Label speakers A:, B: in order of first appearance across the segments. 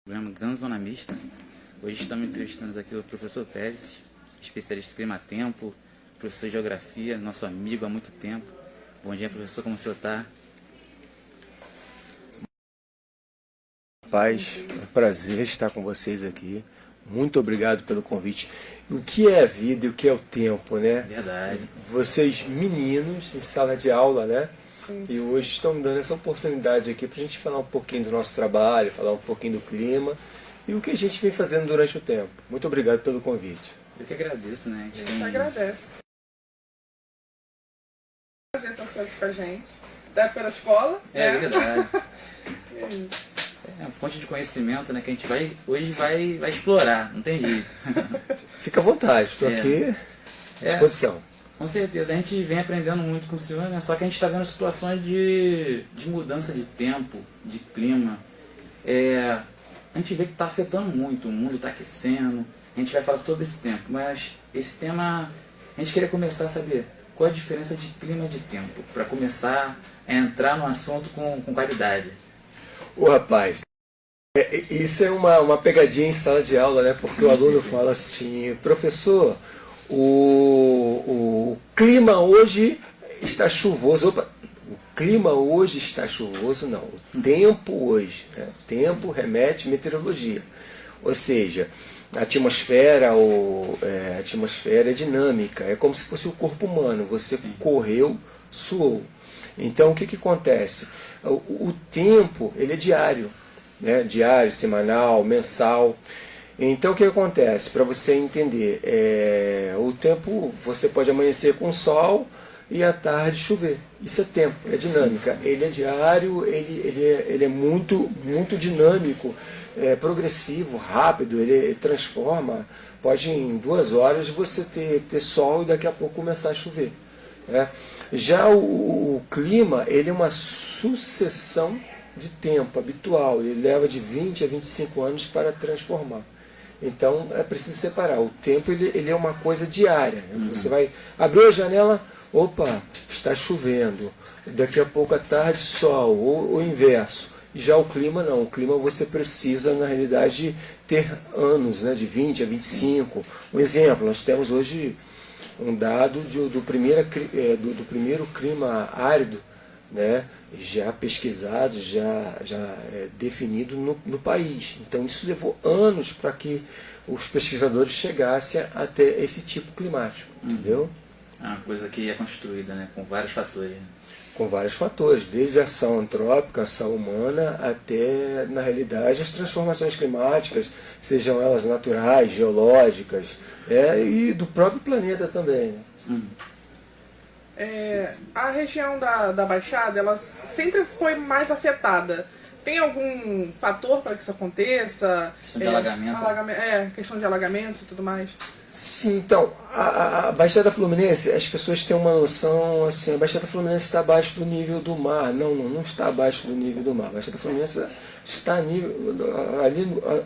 A: Programa Grande Zona Mista. Hoje estamos entrevistando aqui o professor Pérez, especialista em clima-tempo, professor de geografia, nosso amigo há muito tempo. Bom dia, professor, como o senhor está?
B: Paz, é um prazer estar com vocês aqui. Muito obrigado pelo convite. O que é a vida e o que é o tempo, né?
A: Verdade.
B: Vocês meninos em sala de aula, né? E hoje estão me dando essa oportunidade aqui para a gente falar um pouquinho do nosso trabalho, falar um pouquinho do clima e o que a gente vem fazendo durante o tempo. Muito obrigado pelo convite.
A: Eu que agradeço, né?
C: A gente agradece. Prazer estar aqui com a gente. Da época da escola.
A: É
C: né?
A: verdade.
C: É isso.
A: É uma fonte de conhecimento, né, que a gente hoje vai explorar, não tem jeito.
B: Fica à vontade, estou
A: É.
B: aqui à disposição.
A: Com certeza, a gente vem aprendendo muito com o senhor, né? Só que a gente está vendo situações de mudança de tempo, de clima. A gente vê que está afetando muito, o mundo está aquecendo. A gente vai falar sobre esse tempo, mas esse tema, a gente queria começar a saber qual a diferença de clima e de tempo, para começar a entrar no assunto com qualidade.
B: Ô rapaz, isso é uma pegadinha em sala de aula, né? Porque o aluno fala assim, professor, o clima hoje está chuvoso. Opa, o clima hoje está chuvoso, não. O tempo hoje. Né? Tempo remete à meteorologia. Ou seja, a atmosfera é dinâmica. É como se fosse o corpo humano. Você correu, suou. Então o que acontece? O tempo ele é diário. Né? Diário, semanal, mensal. Então o que acontece? Para você entender, o tempo você pode amanhecer com sol e à tarde chover. Isso é tempo, é dinâmica.
A: Sim.
B: Ele é diário, ele é muito dinâmico, progressivo, rápido, ele transforma. Pode em 2 horas você ter sol e daqui a pouco começar a chover. Né? Já o clima, ele é uma sucessão de tempo habitual, ele leva de 20 a 25 anos para transformar. Então é preciso separar. O tempo ele é uma coisa diária. Você vai abrir a janela, opa, está chovendo. Daqui a pouco à tarde sol, ou o inverso. E já o clima não. O clima você precisa, na realidade, ter anos, né, de 20 a 25. Um exemplo, nós temos hoje um dado do primeiro clima árido, né, já pesquisado, já definido no país. Então isso levou anos para que os pesquisadores chegassem até esse tipo climático, entendeu?
A: É uma coisa que é construída, né, com vários fatores.
B: Com vários fatores, desde a ação antrópica, a ação humana, até, na realidade, as transformações climáticas, sejam elas naturais, geológicas, e do próprio planeta também. Né?
C: A região da Baixada, ela sempre foi mais afetada. Tem algum fator para que isso aconteça?
A: Questão de alagamento.
C: Questão de alagamentos e tudo mais.
B: Sim, então, a Baixada Fluminense, as pessoas têm uma noção assim, a Baixada Fluminense está abaixo do nível do mar. Não está abaixo do nível do mar. A Baixada Fluminense está ali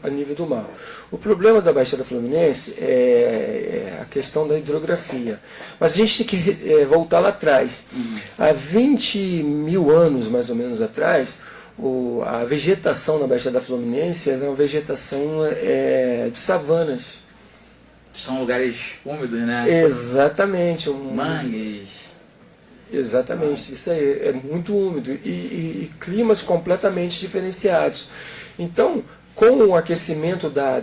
B: a nível do mar. O problema da Baixada Fluminense é a questão da hidrografia. Mas a gente tem que voltar lá atrás. Há 20 mil anos, mais ou menos atrás, a vegetação na Baixada Fluminense era uma vegetação de savanas.
A: São lugares úmidos, né?
B: Exatamente.
A: Mangues.
B: Exatamente, isso aí, é muito úmido e climas completamente diferenciados. Então, com o aquecimento da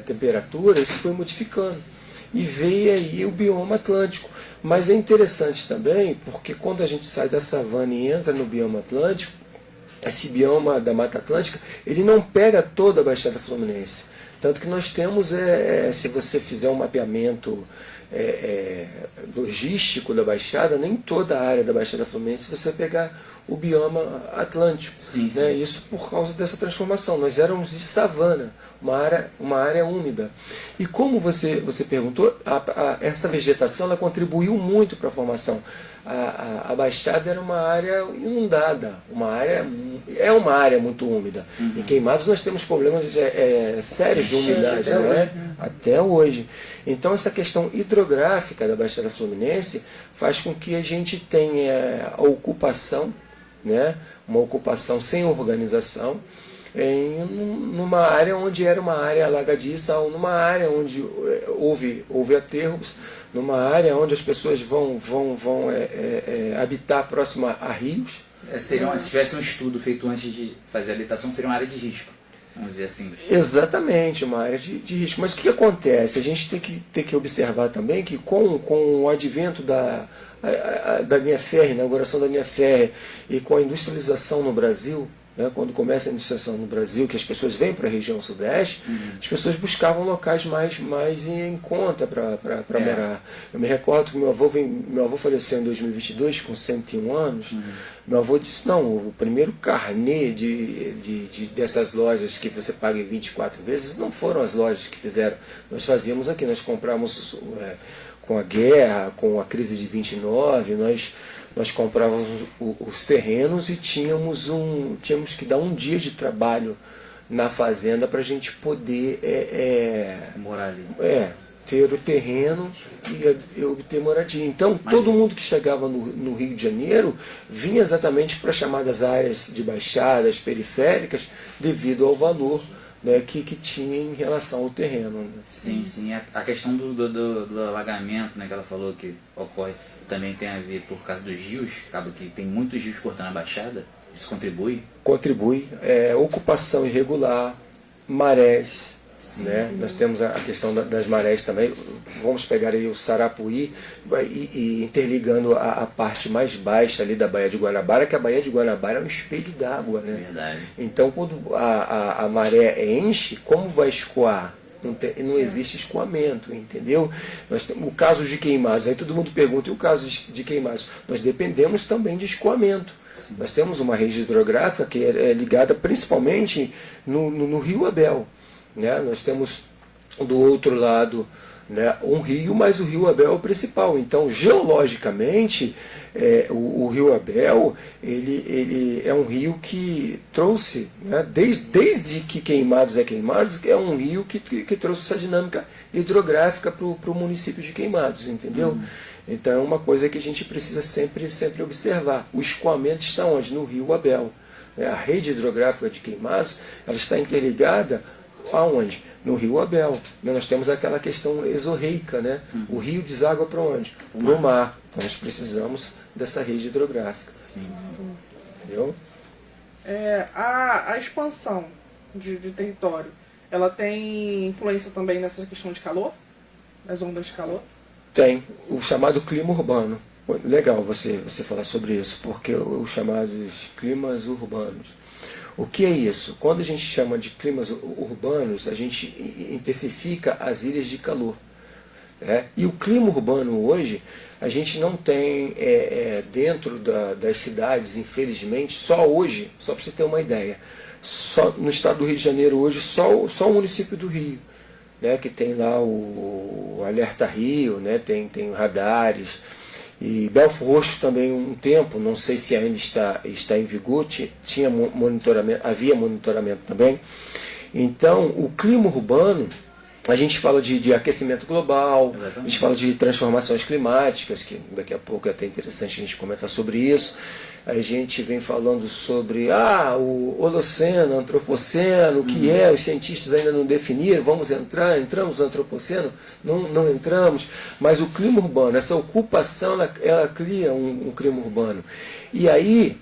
B: temperatura, isso foi modificando. E veio aí o bioma atlântico. Mas é interessante também, porque quando a gente sai da savana e entra no bioma atlântico, esse bioma da Mata Atlântica, ele não pega toda a Baixada Fluminense. Tanto que nós temos, se você fizer um mapeamento logístico da Baixada, nem toda a área da Baixada Fluminense você pegar o bioma atlântico.
A: Sim,
B: né?
A: sim.
B: Isso por causa dessa transformação. Nós éramos de savana, uma área úmida. E como você perguntou, essa vegetação ela contribuiu muito para a formação. A Baixada era uma área inundada, uma área muito úmida. Em Queimados nós temos problemas sérios de umidade, até hoje. Então essa questão hidrográfica da Baixada Fluminense faz com que a gente tenha a ocupação, né, uma ocupação sem organização, numa área onde era uma área alagadiça, ou numa área onde houve aterros, numa área onde as pessoas vão habitar próximo a rios.
A: Se tivesse um estudo feito antes de fazer a habitação, seria uma área de risco, vamos dizer assim.
B: Exatamente, uma área de risco. Mas o que acontece? A gente tem que observar também que com o advento da linha férrea, inauguração da linha férrea, e com a industrialização no Brasil, né, quando começa a industrialização no Brasil, que as pessoas vêm para a região sudeste, as pessoas buscavam locais mais em conta para morar. Eu me recordo que meu avô faleceu em 2022, com 101 anos. Meu avô disse, não, o primeiro carnê dessas lojas que você paga em 24 vezes não foram as lojas que fizeram. Nós fazíamos aqui, nós compramos com a guerra, com a crise de 29, nós comprávamos os terrenos e tínhamos que dar um dia de trabalho na fazenda para a gente poder
A: morar ali.
B: Ter o terreno e obter moradia. Então, todo mundo que chegava no Rio de Janeiro vinha exatamente para as chamadas áreas de baixadas, periféricas, devido ao valor, né, que tinha em relação ao terreno. Né?
A: Sim, sim. A questão do alagamento, né, que ela falou que ocorre, também tem a ver por causa dos rios, acaba que tem muitos rios cortando a baixada, isso contribui?
B: Contribui. Ocupação irregular, marés. Né? Nós temos a questão das marés também. Vamos pegar aí o Sarapuí e interligando a parte mais baixa ali da Baía de Guanabara, que a Baía de Guanabara é um espelho d'água. Né?
A: Verdade.
B: Então, quando a maré enche, como vai escoar? Não existe escoamento, entendeu? Nós temos o caso de Queimados. Aí todo mundo pergunta, e o caso de Queimados? Nós dependemos também de escoamento. Sim. Nós temos uma rede hidrográfica que é ligada principalmente no Rio Abel. Né? Nós temos do outro lado, né, um rio, mas o Rio Abel é o principal. Então, geologicamente, o Rio Abel ele é um rio que trouxe, né, desde que Queimados é um rio que trouxe essa dinâmica hidrográfica para o município de Queimados, entendeu? Então, é uma coisa que a gente precisa sempre observar. O escoamento está onde? No Rio Abel. A rede hidrográfica de Queimados ela está interligada aonde? No Rio Abel. Nós temos aquela questão exorreica, né? O rio deságua para onde? Para o mar. Então nós precisamos dessa rede hidrográfica.
A: Sim.
B: Entendeu?
C: A expansão de território, ela tem influência também nessa questão de calor? Das ondas de calor?
B: Tem. O chamado clima urbano. Legal você falar sobre isso, porque os chamados climas urbanos. O que é isso? Quando a gente chama de climas urbanos, a gente intensifica as ilhas de calor. E o clima urbano hoje, a gente não tem dentro das cidades, infelizmente, só hoje, só para você ter uma ideia, só no estado do Rio de Janeiro hoje, só o município do Rio, né, que tem lá o Alerta Rio, né, tem radares. E Belfort Roxo também um tempo, não sei se ainda está em vigor, tinha monitoramento, havia monitoramento também. Então, o clima urbano, a gente fala de aquecimento global, a gente fala de transformações climáticas, que daqui a pouco é até interessante a gente comentar sobre isso. A gente vem falando sobre o Holoceno, Antropoceno, o que os cientistas ainda não definiram, entramos no Antropoceno? Não entramos, mas o clima urbano, essa ocupação, ela cria um clima urbano. E aí,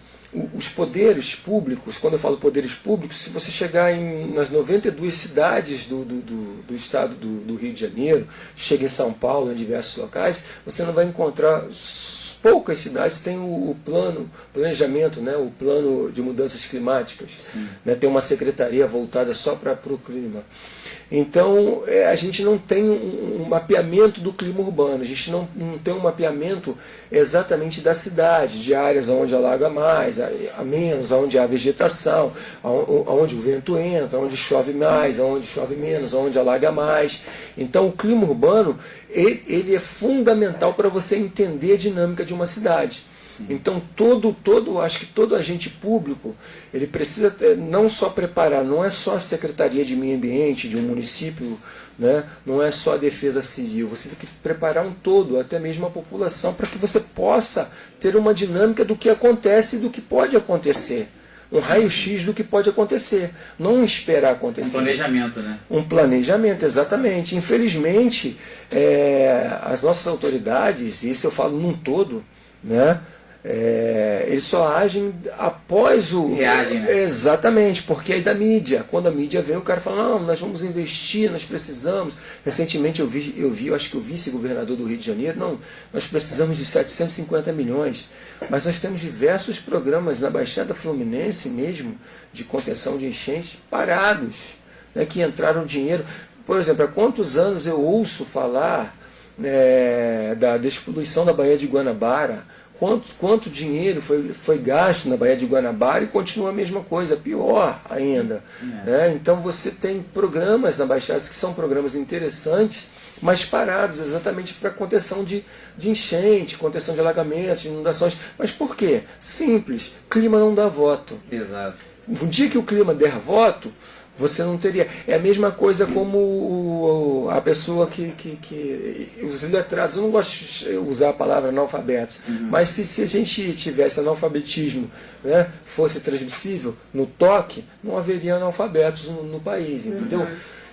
B: os poderes públicos, quando eu falo poderes públicos, se você chegar nas 92 cidades do estado do Rio de Janeiro, chega em São Paulo, em diversos locais, você não vai encontrar... Poucas cidades têm o planejamento, né, o plano de mudanças climáticas. Né, tem uma secretaria voltada só para o clima. Então, a gente não tem um mapeamento do clima urbano, a gente não tem um mapeamento exatamente da cidade, de áreas onde alaga mais, a menos, onde há vegetação, onde o vento entra, onde chove mais, onde chove menos, onde alaga mais. Então, o clima urbano ele é fundamental para você entender a dinâmica de uma cidade. Sim. Então acho que todo agente público ele precisa não só preparar, não é só a Secretaria de Meio Ambiente de um município, né, não é só a Defesa Civil, você tem que preparar um todo, até mesmo a população, para que você possa ter uma dinâmica do que acontece e do que pode acontecer. um raio-x do que pode acontecer, não esperar acontecer.
A: Um planejamento, né?
B: Um planejamento, exatamente. Infelizmente, as nossas autoridades, e isso eu falo num todo, né? Eles só agem após o...
A: Reagem, né?
B: Exatamente, porque aí da mídia. Quando a mídia vem, o cara fala, não, nós vamos investir, nós precisamos. Recentemente eu vi, eu acho que o vice-governador do Rio de Janeiro, não, nós precisamos de 750 milhões. Mas nós temos diversos programas na Baixada Fluminense mesmo, de contenção de enchentes, parados, né, que entraram dinheiro. Por exemplo, há quantos anos eu ouço falar da despoluição da Baía de Guanabara? Quanto dinheiro foi gasto na Baía de Guanabara e continua a mesma coisa, pior ainda. Né? Então você tem programas na Baixada que são programas interessantes, mas parados exatamente para contenção de enchente, contenção de alagamentos, de inundações. Mas por quê? Simples, clima não dá voto.
A: Exato.
B: Um dia que o clima der voto, você não teria. É a mesma coisa como a pessoa que os iletrados, eu não gosto de usar a palavra analfabetos, mas se a gente tivesse analfabetismo, né, fosse transmissível no toque, não haveria analfabetos no país, entendeu?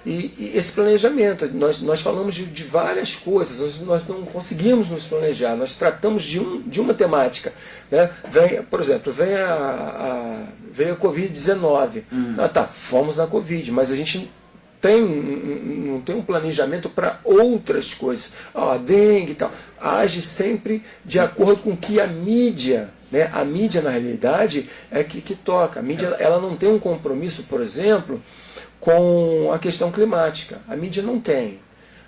B: E esse planejamento, nós falamos de várias coisas, nós não conseguimos nos planejar, nós tratamos de uma temática. Né? Por exemplo, veio a Covid-19. Fomos na Covid, mas a gente não tem um planejamento para outras coisas. A dengue e tal. Age sempre de acordo com que a mídia... Né? A mídia, na realidade, é que toca. A mídia ela não tem um compromisso, por exemplo, com a questão climática. A mídia não tem.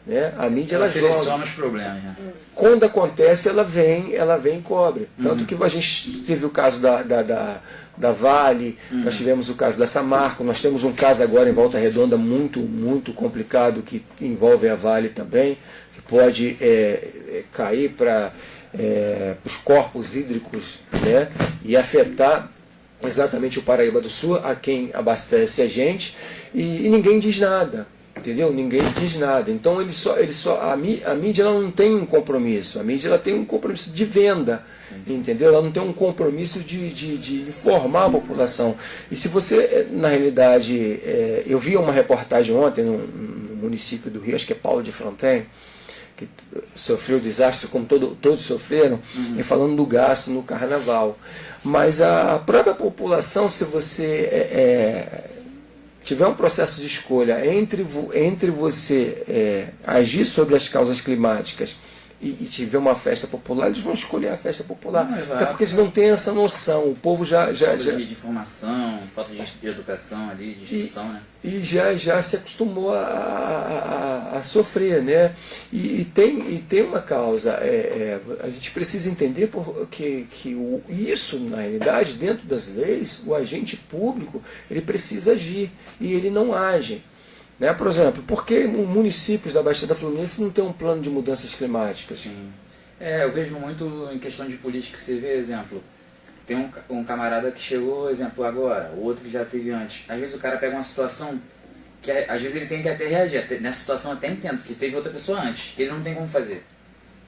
B: Né? A mídia ela
A: seleciona os problemas. Né?
B: Quando acontece, ela vem e cobre. Tanto que a gente teve o caso da Vale, nós tivemos o caso da Samarco, nós temos um caso agora em Volta Redonda muito, muito complicado que envolve a Vale também, que pode cair para os corpos hídricos, né? E afetar exatamente o Paraíba do Sul, a quem abastece a gente, e ninguém diz nada, entendeu? Ninguém diz nada. Então a mídia ela não tem um compromisso, a mídia ela tem um compromisso de venda, entendeu? Ela não tem um compromisso de informar a população. E se você, na realidade, eu vi uma reportagem ontem no município do Rio, acho que é Paulo de Fronten, que sofreu desastre como todos sofreram, e falando do gasto no carnaval. Mas a própria população, se você tiver um processo de escolha entre você agir sobre as causas climáticas e tiver uma festa popular, eles vão escolher a festa popular. Até porque eles não têm essa noção. O povo já
A: de informação, falta de educação ali, de instrução, né?
B: E já se acostumou a sofrer, né? E tem uma causa. A gente precisa entender porque isso, na realidade, dentro das leis, o agente público ele precisa agir e ele não age. Né? Por exemplo, por que municípios da Baixada Fluminense não têm um plano de mudanças climáticas?
A: Sim. Eu vejo muito em questão de política, você vê, exemplo, tem um camarada que chegou, exemplo, agora, o outro que já teve antes. Às vezes o cara pega uma situação que às vezes ele tem que até reagir. Nessa situação eu até entendo, que teve outra pessoa antes, que ele não tem como fazer.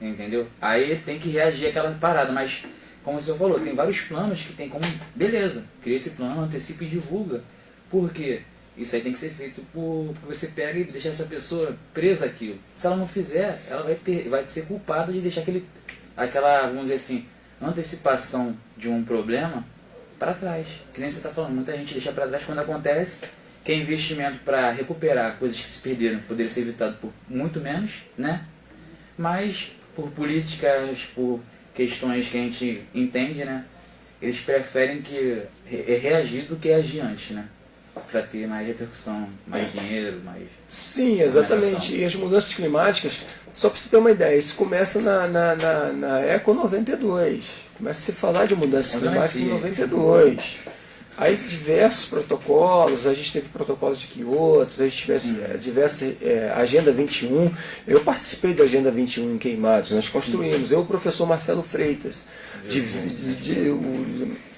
A: Entendeu? Aí ele tem que reagir àquela parada, mas como o senhor falou, tem vários planos que tem como, beleza, cria esse plano, antecipa e divulga. Por quê? Isso aí tem que ser feito porque você pega e deixa essa pessoa presa àquilo. Se ela não fizer, ela vai ser culpada de deixar aquela, vamos dizer assim, antecipação de um problema para trás. Que nem você está falando, muita gente deixa para trás quando acontece, que é investimento para recuperar coisas que se perderam, poderia ser evitado por muito menos, né? Mas por políticas, por questões que a gente entende, né? Eles preferem reagir do que agir antes, né? Para ter mais repercussão, mais dinheiro, mais...
B: Sim, exatamente. E as mudanças climáticas, só para você ter uma ideia, isso começa na Eco 92. Começa a se falar de mudanças climáticas em 92. Aí diversos protocolos, a gente teve protocolos de Kyoto, a gente tivesse diversas, Agenda 21. Eu participei da Agenda 21 em Queimados, nós construímos, eu e o professor Marcelo Freitas.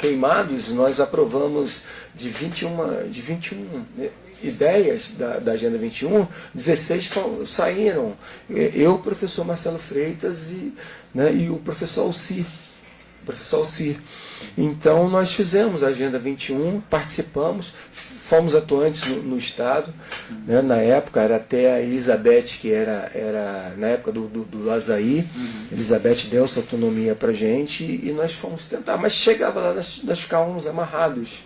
B: Queimados, nós aprovamos de 21 ideias da Agenda 21, 16 saíram. Eu, o professor Marcelo Freitas e o professor Alci. professor Alcir. Então nós fizemos a Agenda 21, participamos, fomos atuantes no Estado, né? Na época era até a Elizabeth, que era na época do Azaí, Elizabeth deu essa autonomia para a gente e nós fomos tentar, mas chegava lá, nós ficávamos amarrados.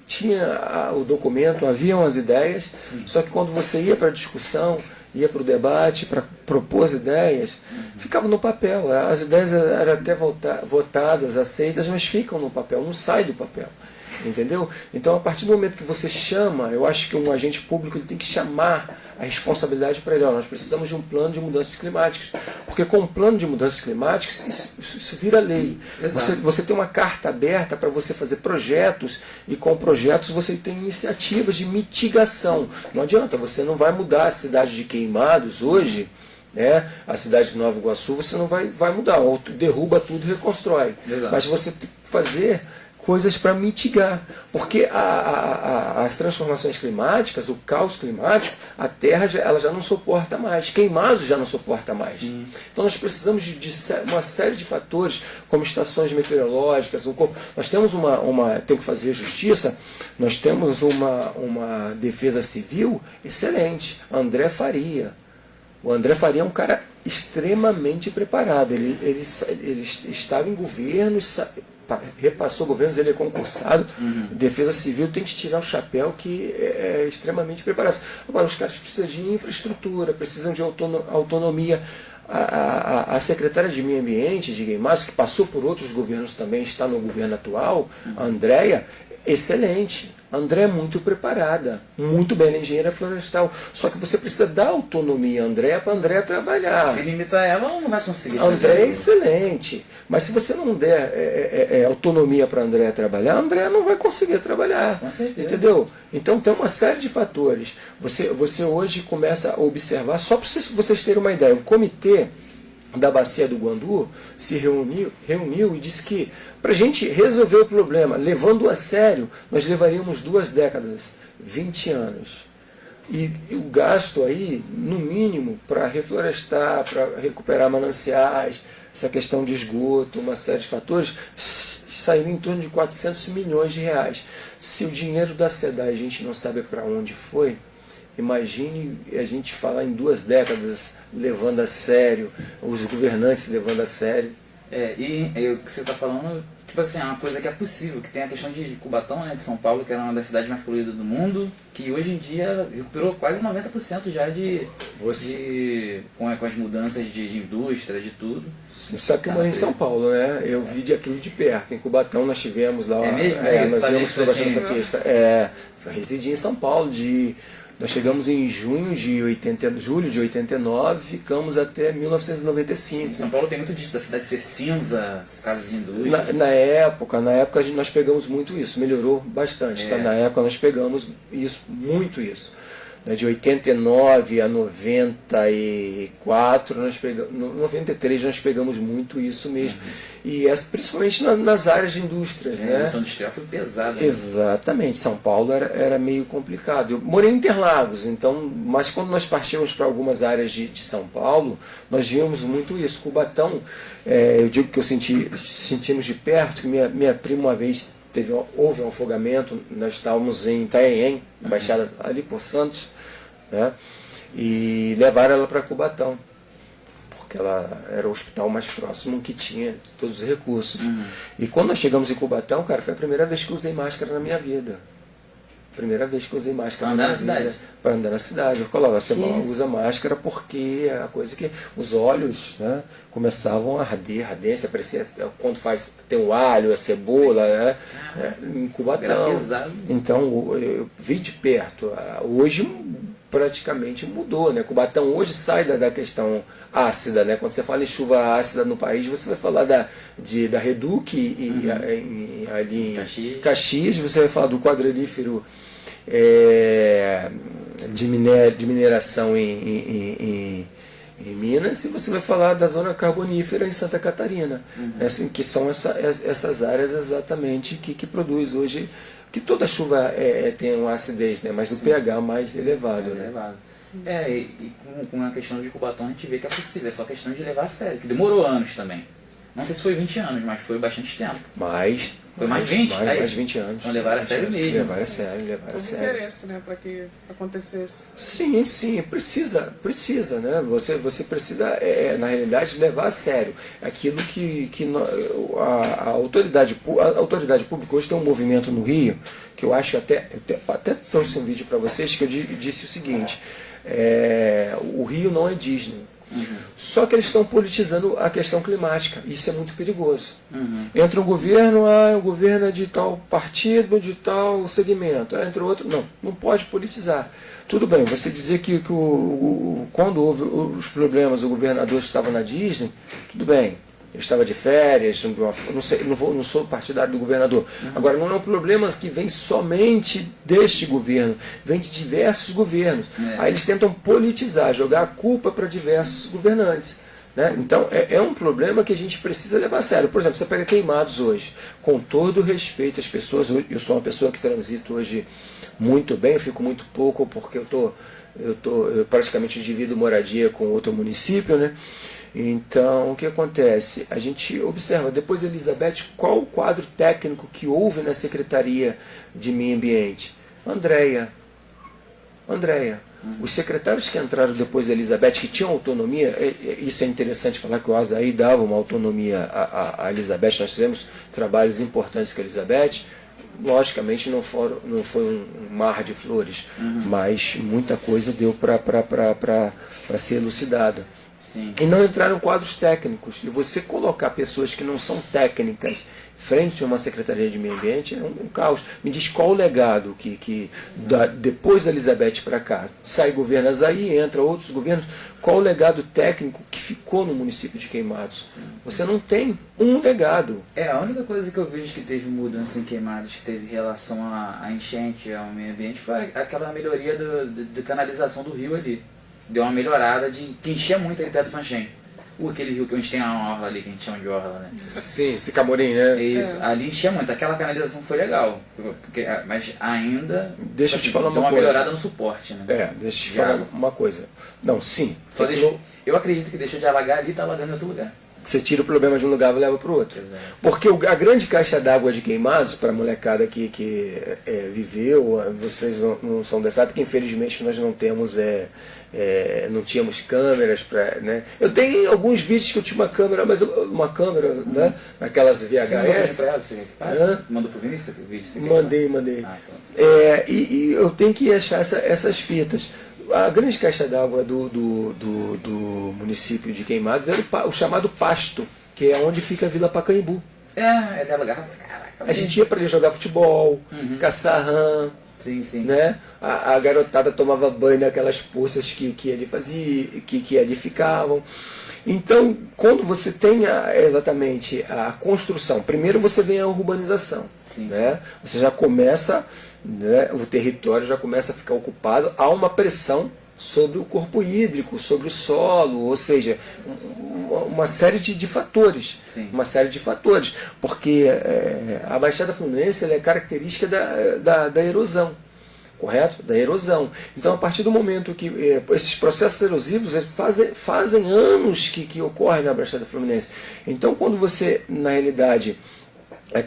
B: Tinha o documento, haviam as ideias, só que quando você ia para a discussão, ia para o debate, para propor as ideias, ficava no papel. As ideias eram até votadas, aceitas, mas ficam no papel, não sai do papel. Entendeu? Então, a partir do momento que você chama, eu acho que um agente público ele tem que chamar a responsabilidade para ele. Ó, nós precisamos de um plano de mudanças climáticas. Porque com o plano de mudanças climáticas, isso vira lei. Você tem uma carta aberta para você fazer projetos, e com projetos você tem iniciativas de mitigação. Não adianta, você não vai mudar a cidade de Queimados hoje, né? A cidade de Nova Iguaçu, você não vai mudar. Ou derruba tudo e reconstrói.
A: Exato.
B: Mas você tem que fazer coisas para mitigar, porque as transformações climáticas, o caos climático, a Terra ela já não suporta mais, Queimados já não suporta mais. Sim. Então nós precisamos de uma série de fatores, como estações meteorológicas, nós temos tem que fazer justiça, nós temos uma defesa civil excelente, André Faria. O André Faria é um cara extremamente preparado, ele estava em governos, repassou governos, ele é concursado. Defesa Civil tem que tirar o chapéu, que é extremamente preparado. Agora, os caras precisam de infraestrutura, precisam de autonomia. A secretária de Meio Ambiente de Queimados, que passou por outros governos também, está no governo atual, a Andréia, excelente. A André é muito preparada, muito bem, ela é engenheira florestal. Só que você precisa dar autonomia à André para a André trabalhar.
A: Se limitar ela, ela não vai conseguir.
B: A André é excelente, mas se você não der autonomia para a André trabalhar, a André não vai conseguir trabalhar.
A: Com certeza.
B: Entendeu? Então tem uma série de fatores. Você hoje começa a observar, só para vocês terem uma ideia, o comitê da Bacia do Guandu se reuniu e disse que para a gente resolver o problema, levando a sério, nós levaríamos 2 décadas, 20 anos. E o gasto aí, no mínimo, para reflorestar, para recuperar mananciais, essa questão de esgoto, uma série de fatores, saiu em torno de 400 milhões de reais. Se o dinheiro da SEDAI a gente não sabe para onde foi, imagine a gente falar em 2 décadas levando a sério, os governantes levando a sério.
A: O que você está falando, tipo assim, é uma coisa que é possível, que tem a questão de Cubatão, né, de São Paulo, que era uma das cidades mais poluídas do mundo, que hoje em dia recuperou quase 90% já com as mudanças de indústria, de tudo.
B: Você sabe que eu morei em São Paulo, né? Eu vi de aquilo de perto. Em Cubatão nós tivemos lá... nós íamos para o Baixão Santista. Residi em São Paulo Nós chegamos em julho de 89, ficamos até 1995.
A: Sim, São Paulo tem muito disso, da cidade ser cinza, casas de indústria.
B: Na época nós pegamos muito isso, melhorou bastante. Tá? Na época nós pegamos muito isso. De 89 a 94, 93 nós pegamos muito isso mesmo. E principalmente nas áreas de indústrias.
A: A emissão industrial foi pesada. Né?
B: Exatamente, São Paulo era meio complicado. Eu morei em Interlagos, mas quando nós partimos para algumas áreas de São Paulo, nós vimos muito isso. Cubatão, eu digo que sentimos de perto, que minha prima uma vez houve um afogamento, nós estávamos em Itanhaém, baixada ali por Santos, né? E levaram ela para Cubatão, porque ela era o hospital mais próximo que tinha todos os recursos. E quando nós chegamos em Cubatão, cara, foi a primeira vez que eu usei máscara na minha vida. Primeira vez que eu usei máscara na minha vida. Para andar na cidade. Eu falava, você usa máscara porque é a coisa que os olhos, né, começavam a arder, ardência, parecia quando tem o alho, a cebola, né, em Cubatão.
A: Era pesado.
B: Então eu vi de perto. Hoje praticamente mudou, né? Cubatão hoje sai da questão ácida, né? Quando você fala em chuva ácida no país, você vai falar da Reduc ali em Caxias, você vai falar do quadrilífero de mineração em Minas, e você vai falar da zona carbonífera em Santa Catarina, assim, que são essas áreas exatamente que produz hoje, que toda chuva tem uma acidez, né? Mas o pH mais elevado.
A: Elevado. E com a questão de Cubatão a gente vê que é possível, é só questão de levar a sério, que demorou anos também. Não sei se foi 20 anos, mas foi bastante tempo. Foi mais 20?
B: Mais 20 anos.
A: Então levaram a sério mesmo.
B: Levaram a sério.
C: Houve interesse, né, para que acontecesse.
B: Sim, precisa, né? Você precisa, na realidade, levar a sério aquilo que a autoridade pública hoje tem um movimento no Rio, que eu acho até trouxe um vídeo para vocês, que eu disse o seguinte, o Rio não é Disney. Só que eles estão politizando a questão climática. Isso é muito perigoso. Entra um governo, o governo é de tal partido, de tal segmento. Entra outro, não pode politizar. Tudo bem, você dizer que quando houve os problemas, o governador estava na Disney, tudo bem. Eu estava de férias, não sou partidário do governador. Agora, não é um problema que vem somente deste governo, vem de diversos governos. Aí eles tentam politizar, jogar a culpa para diversos governantes. Né? Então, é um problema que a gente precisa levar a sério. Por exemplo, você pega Queimados hoje, com todo respeito às pessoas, eu sou uma pessoa que transito hoje muito bem, eu fico muito pouco porque eu praticamente divido moradia com outro município, né? Então, o que acontece? A gente observa, depois da Elizabeth, qual o quadro técnico que houve na Secretaria de Meio Ambiente? Andréia. Os secretários que entraram depois da Elizabeth, que tinham autonomia, isso é interessante falar que o Azaí dava uma autonomia à Elizabeth, nós fizemos trabalhos importantes com a Elizabeth, logicamente não foi um mar de flores, mas muita coisa deu para ser elucidada.
A: Sim.
B: E não entraram quadros técnicos. E você colocar pessoas que não são técnicas frente a uma Secretaria de Meio Ambiente é um caos. Me diz qual o legado que depois da Elizabeth para cá, sai governo Azaí, entra outros governos, qual o legado técnico que ficou no município de Queimados? Você não tem um legado.
A: A única coisa que eu vejo que teve mudança em Queimados, que teve relação à enchente, ao meio ambiente, foi aquela melhoria de canalização do rio ali. Deu uma melhorada que enchia muito ali perto do Fanchen. Aquele rio que a gente tem uma orla ali, que a gente chama de orla, né?
B: Sim, Sicamorim, né?
A: Isso, ali enchia muito. Aquela canalização foi legal, mas ainda
B: deixa eu te falar
A: deu
B: uma
A: uma
B: coisa.
A: melhorada no suporte, né?
B: Deixa eu te falar uma coisa. Não, sim.
A: Eu acredito que deixou de alagar ali e está alagando em outro lugar.
B: Você tira o problema de um lugar e leva para o outro.
A: Exato.
B: Porque a grande caixa d'água de Queimados, para a molecada que viveu, vocês não são dessa, porque infelizmente nós não temos, não tínhamos câmeras para. Né? Eu tenho alguns vídeos que eu tinha uma câmera, né? Naquelas VHS.
A: Você mandou para ela? Você mandou para o Vinícius o vídeo?
B: Mandei.
A: Ah, tá.
B: E eu tenho que achar essas fitas. A grande caixa d'água do município de Queimados era o chamado Pasto, que é onde fica a Vila Pacaembu.
A: Ele alugava pra caraca.
B: A gente ia para ali jogar futebol, caçar rã,
A: Sim.
B: né? A garotada tomava banho naquelas poças que ali fazia, que ali ficavam. Então, quando você tem exatamente a construção, primeiro você vem a urbanização.
A: Sim.
B: Né? Você já começa, né, o território já começa a ficar ocupado, há uma pressão sobre o corpo hídrico, sobre o solo, ou seja, uma série de fatores.
A: Sim.
B: Uma série de fatores, porque a Baixada Fluminense ela é característica da erosão. Correto? Da erosão. Então, a partir do momento que esses processos erosivos fazem anos que ocorrem na Baixada Fluminense. Então, quando você, na realidade,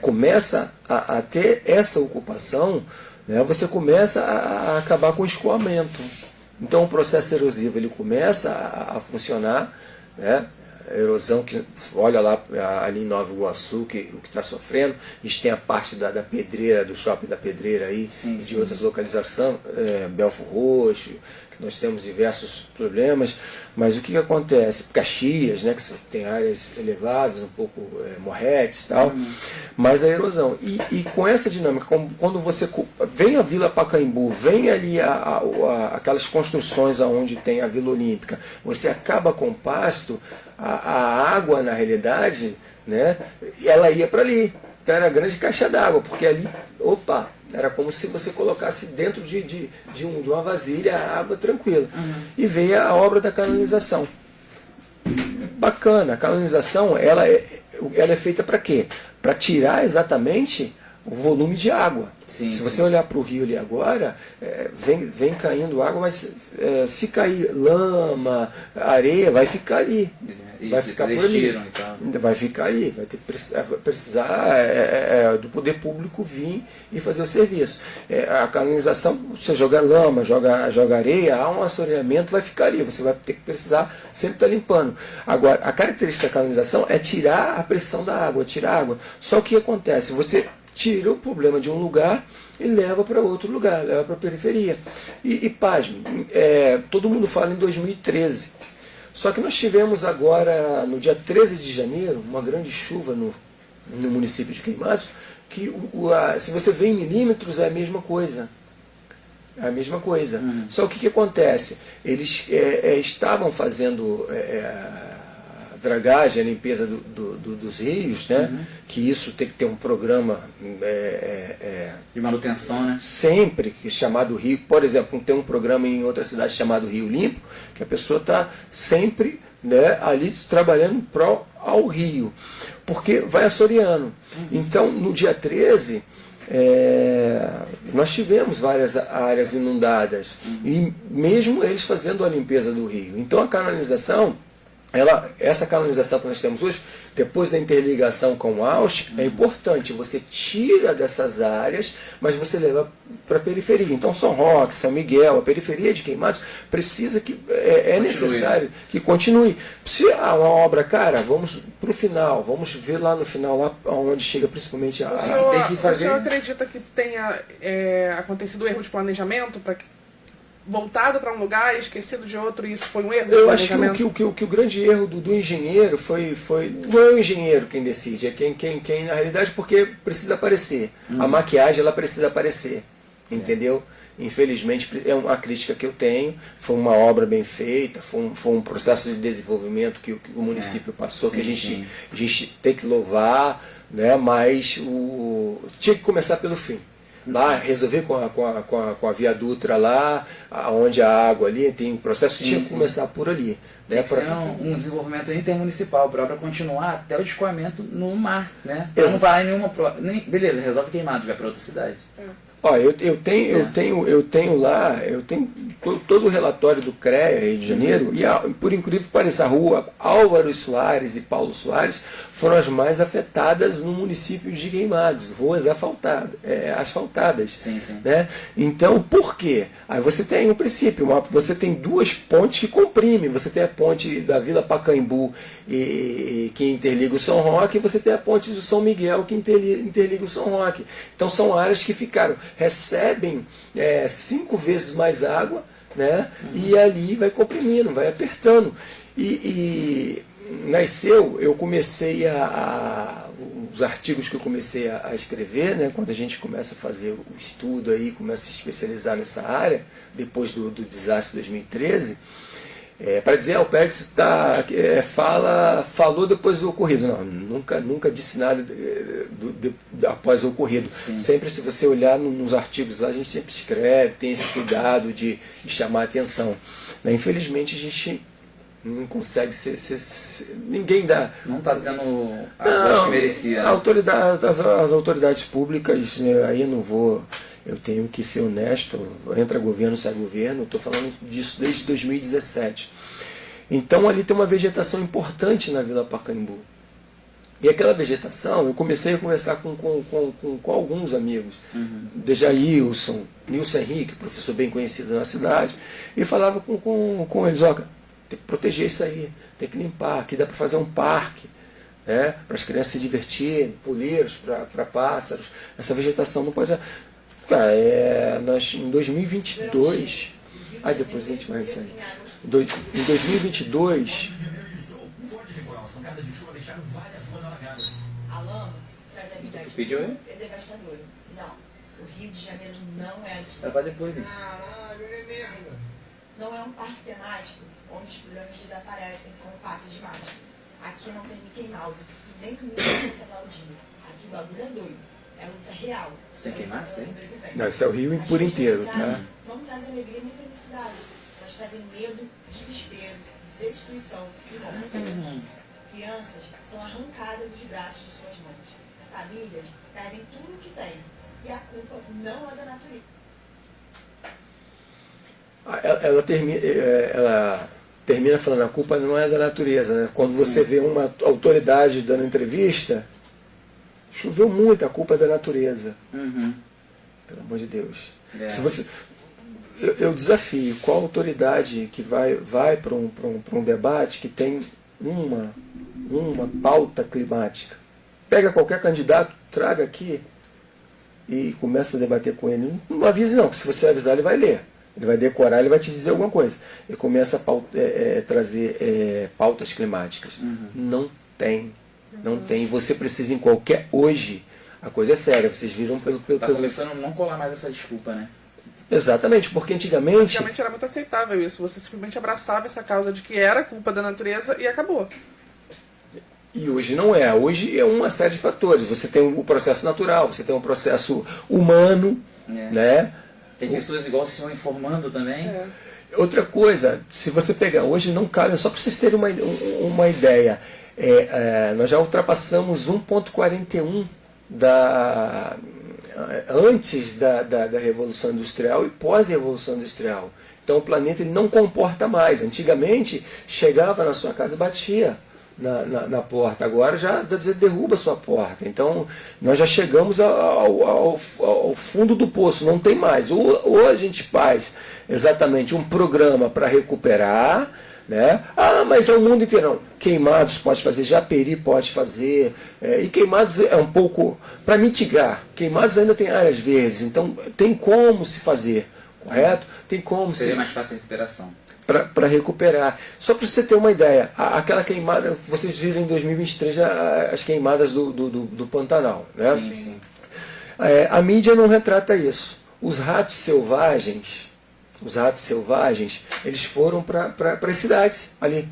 B: começa a ter essa ocupação, né, você começa a acabar com o escoamento. Então, o processo erosivo ele começa a funcionar, né? A erosão que, olha lá ali em Nova Iguaçu, o que está sofrendo. A gente tem a parte da Pedreira, do shopping da Pedreira aí,
A: sim.
B: de outras localizações, Belfort Roxo, que nós temos diversos problemas. Mas o que acontece? Caxias, né, que tem áreas elevadas, um pouco morretes e tal, mas a erosão. E com essa dinâmica, quando você vem a Vila Pacaembu, vem ali aquelas construções onde tem a Vila Olímpica, você acaba com o pasto, a água, na realidade, né, ela ia para ali. Então era a grande caixa d'água, porque ali, era como se você colocasse dentro de uma vasilha a água tranquila. E veio a obra da canalização. Bacana, a canalização ela é feita para quê? Para tirar exatamente o volume de água.
A: Sim,
B: se
A: sim.
B: você olhar para o rio ali agora, vem caindo água, mas se cair lama, areia, vai ficar ali. Vai ficar por ali. Vai ficar ali, vai ter que precisar do poder público vir e fazer o serviço. A canalização, você joga lama, joga areia, há um assoreamento, vai ficar ali. Você vai ter que precisar sempre estar limpando. Agora, a característica da canalização é tirar a pressão da água, tirar a água. Só que o que acontece? Você tira o problema de um lugar e leva para outro lugar, leva para a periferia. E pasme, todo mundo fala em 2013. Só que nós tivemos agora, no dia 13 de janeiro, uma grande chuva no município de Queimados, que se você vê em milímetros é a mesma coisa. É a mesma coisa. Só que o que acontece? Eles estavam fazendo a dragagem, a limpeza dos rios, né? Que isso tem que ter um programa
A: de manutenção, né?
B: Sempre chamado Rio. Por exemplo, tem um programa em outra cidade chamado Rio Limpo, que a pessoa está sempre, né, ali trabalhando ao rio, porque vai assoreando. Então, no dia 13, nós tivemos várias áreas inundadas, e mesmo eles fazendo a limpeza do rio. Então, a canalização, essa canalização que nós temos hoje, depois da interligação com o Austin, é importante. Você tira dessas áreas, mas você leva para a periferia. Então, São Roque, São Miguel, a periferia de Queimados, precisa que necessário que continue. Se há uma obra, cara, vamos para o final, vamos ver lá no final, lá onde chega principalmente a...
C: O senhor acredita que tenha acontecido erro de planejamento para que voltado para um lugar e esquecido de outro, e isso foi um erro?
B: Eu acho que o grande erro do engenheiro foi não é o engenheiro quem decide, é quem na realidade, porque precisa aparecer. A maquiagem, ela precisa aparecer, entendeu? Infelizmente, é uma crítica que eu tenho. Foi uma obra bem feita, foi um processo de desenvolvimento que o município passou, que a gente tem que louvar, né? Mas tinha que começar pelo fim. Lá, resolver com a Via Dutra lá, onde a água ali tem um processo, tinha que começar por ali.
A: Tem que ser um desenvolvimento intermunicipal para a obra continuar até o escoamento no mar, né? Para não parar em nenhuma... Beleza, resolve Queimados, vai para outra cidade.
B: Ó, eu tenho lá, todo o relatório do CREA Rio de Janeiro, e por incrível que pareça, a rua Álvaro Soares e Paulo Soares foram as mais afetadas no município de Queimados, ruas asfaltadas.
A: Sim.
B: Né? Então, por quê? Aí você tem um princípio, você tem duas pontes que comprimem, você tem a ponte da Vila Pacaembu que interliga o São Roque, e você tem a ponte do São Miguel que interliga o São Roque. Então são áreas que recebem 5 vezes mais água, né? E ali vai comprimindo, vai apertando. E nasceu, eu comecei os artigos que eu comecei a escrever, né? Quando a gente começa a fazer o estudo aí, começa a se especializar nessa área, depois do desastre de 2013, para dizer, o Pérez falou depois do ocorrido. Não, nunca disse nada após o ocorrido.
A: Sim.
B: Sempre, se você olhar nos artigos lá, a gente sempre escreve, tem esse cuidado de chamar a atenção. Infelizmente, a gente não consegue ninguém dá.
A: Não está tendo a voz que merecia.
B: As autoridades públicas, aí eu não vou... Eu tenho que ser honesto, entra governo, sai governo, estou falando disso desde 2017. Então ali tem uma vegetação importante na Vila Pacaembu. E aquela vegetação, eu comecei a conversar com alguns amigos, Dejailson, Nilson Henrique, professor bem conhecido na cidade, e falava com eles, tem que proteger isso aí, tem que limpar, aqui dá para fazer um parque, né, para as crianças se divertirem, poleiros para pássaros, essa vegetação não pode... Cara, em 2022, aí depois a gente vai sair. Em 2022...
D: A lama traz habitantes. É devastador. Não, o Rio de Janeiro não é...
A: Tá para depois disso.
D: Não é um parque temático onde os problemas desaparecem como passos de mágica. Aqui não tem Mickey Mouse, nem comida de Ronaldinho. Aqui o bagulho é doido. É luta real.
A: Sem queimar, sim.
B: Não, esse é o Rio por inteiro, tá?
D: Não trazem alegria nem felicidade. Elas trazem medo, desespero, destruição e morte. Crianças são arrancadas dos braços de suas mães. famílias perdem tudo o que têm. E a culpa não é da natureza.
B: Ela termina falando, a culpa não é da natureza, né? Quando você vê uma autoridade dando entrevista, choveu muito, a culpa é da natureza. Pelo amor de Deus. Se você, eu desafio, qual autoridade que vai para um debate que tem uma pauta climática? Pega qualquer candidato, traga aqui e começa a debater com ele. Não avise não, porque se você avisar ele vai ler. Ele vai decorar, ele vai te dizer alguma coisa. Ele começa a trazer pautas climáticas. Não tem. Não tem. Você precisa em qualquer... Hoje, a coisa é séria. Vocês viram pelo...
A: Tá começando a não colar mais essa desculpa, né?
B: Exatamente, porque antigamente...
C: Antigamente era muito aceitável isso. Você simplesmente abraçava essa causa de que era culpa da natureza e acabou.
B: E hoje não é. Hoje é uma série de fatores. Você tem o processo natural, você tem um processo humano, né?
A: Tem pessoas igual o senhor informando também.
B: Outra coisa, se você pegar, hoje não cabe, só para vocês terem uma ideia, nós já ultrapassamos 1,41 antes da Revolução Industrial e pós-Revolução Industrial. Então o planeta ele não comporta mais. Antigamente chegava na sua casa e batia na porta, agora já derruba a sua porta. Então nós já chegamos ao fundo do poço, não tem mais. Ou a gente faz exatamente um programa para recuperar, né? Mas é o mundo inteiro. Não. Queimados pode fazer, Japeri pode fazer, e Queimados é um pouco para mitigar. Queimados ainda tem áreas verdes, então tem como se fazer, correto? Tem como
A: seria mais fácil a recuperação.
B: Para recuperar. Só para você ter uma ideia, aquela queimada, vocês viram em 2023 as queimadas do Pantanal, né?
A: Sim.
B: A mídia não retrata isso. Os ratos selvagens, eles foram para as cidades ali,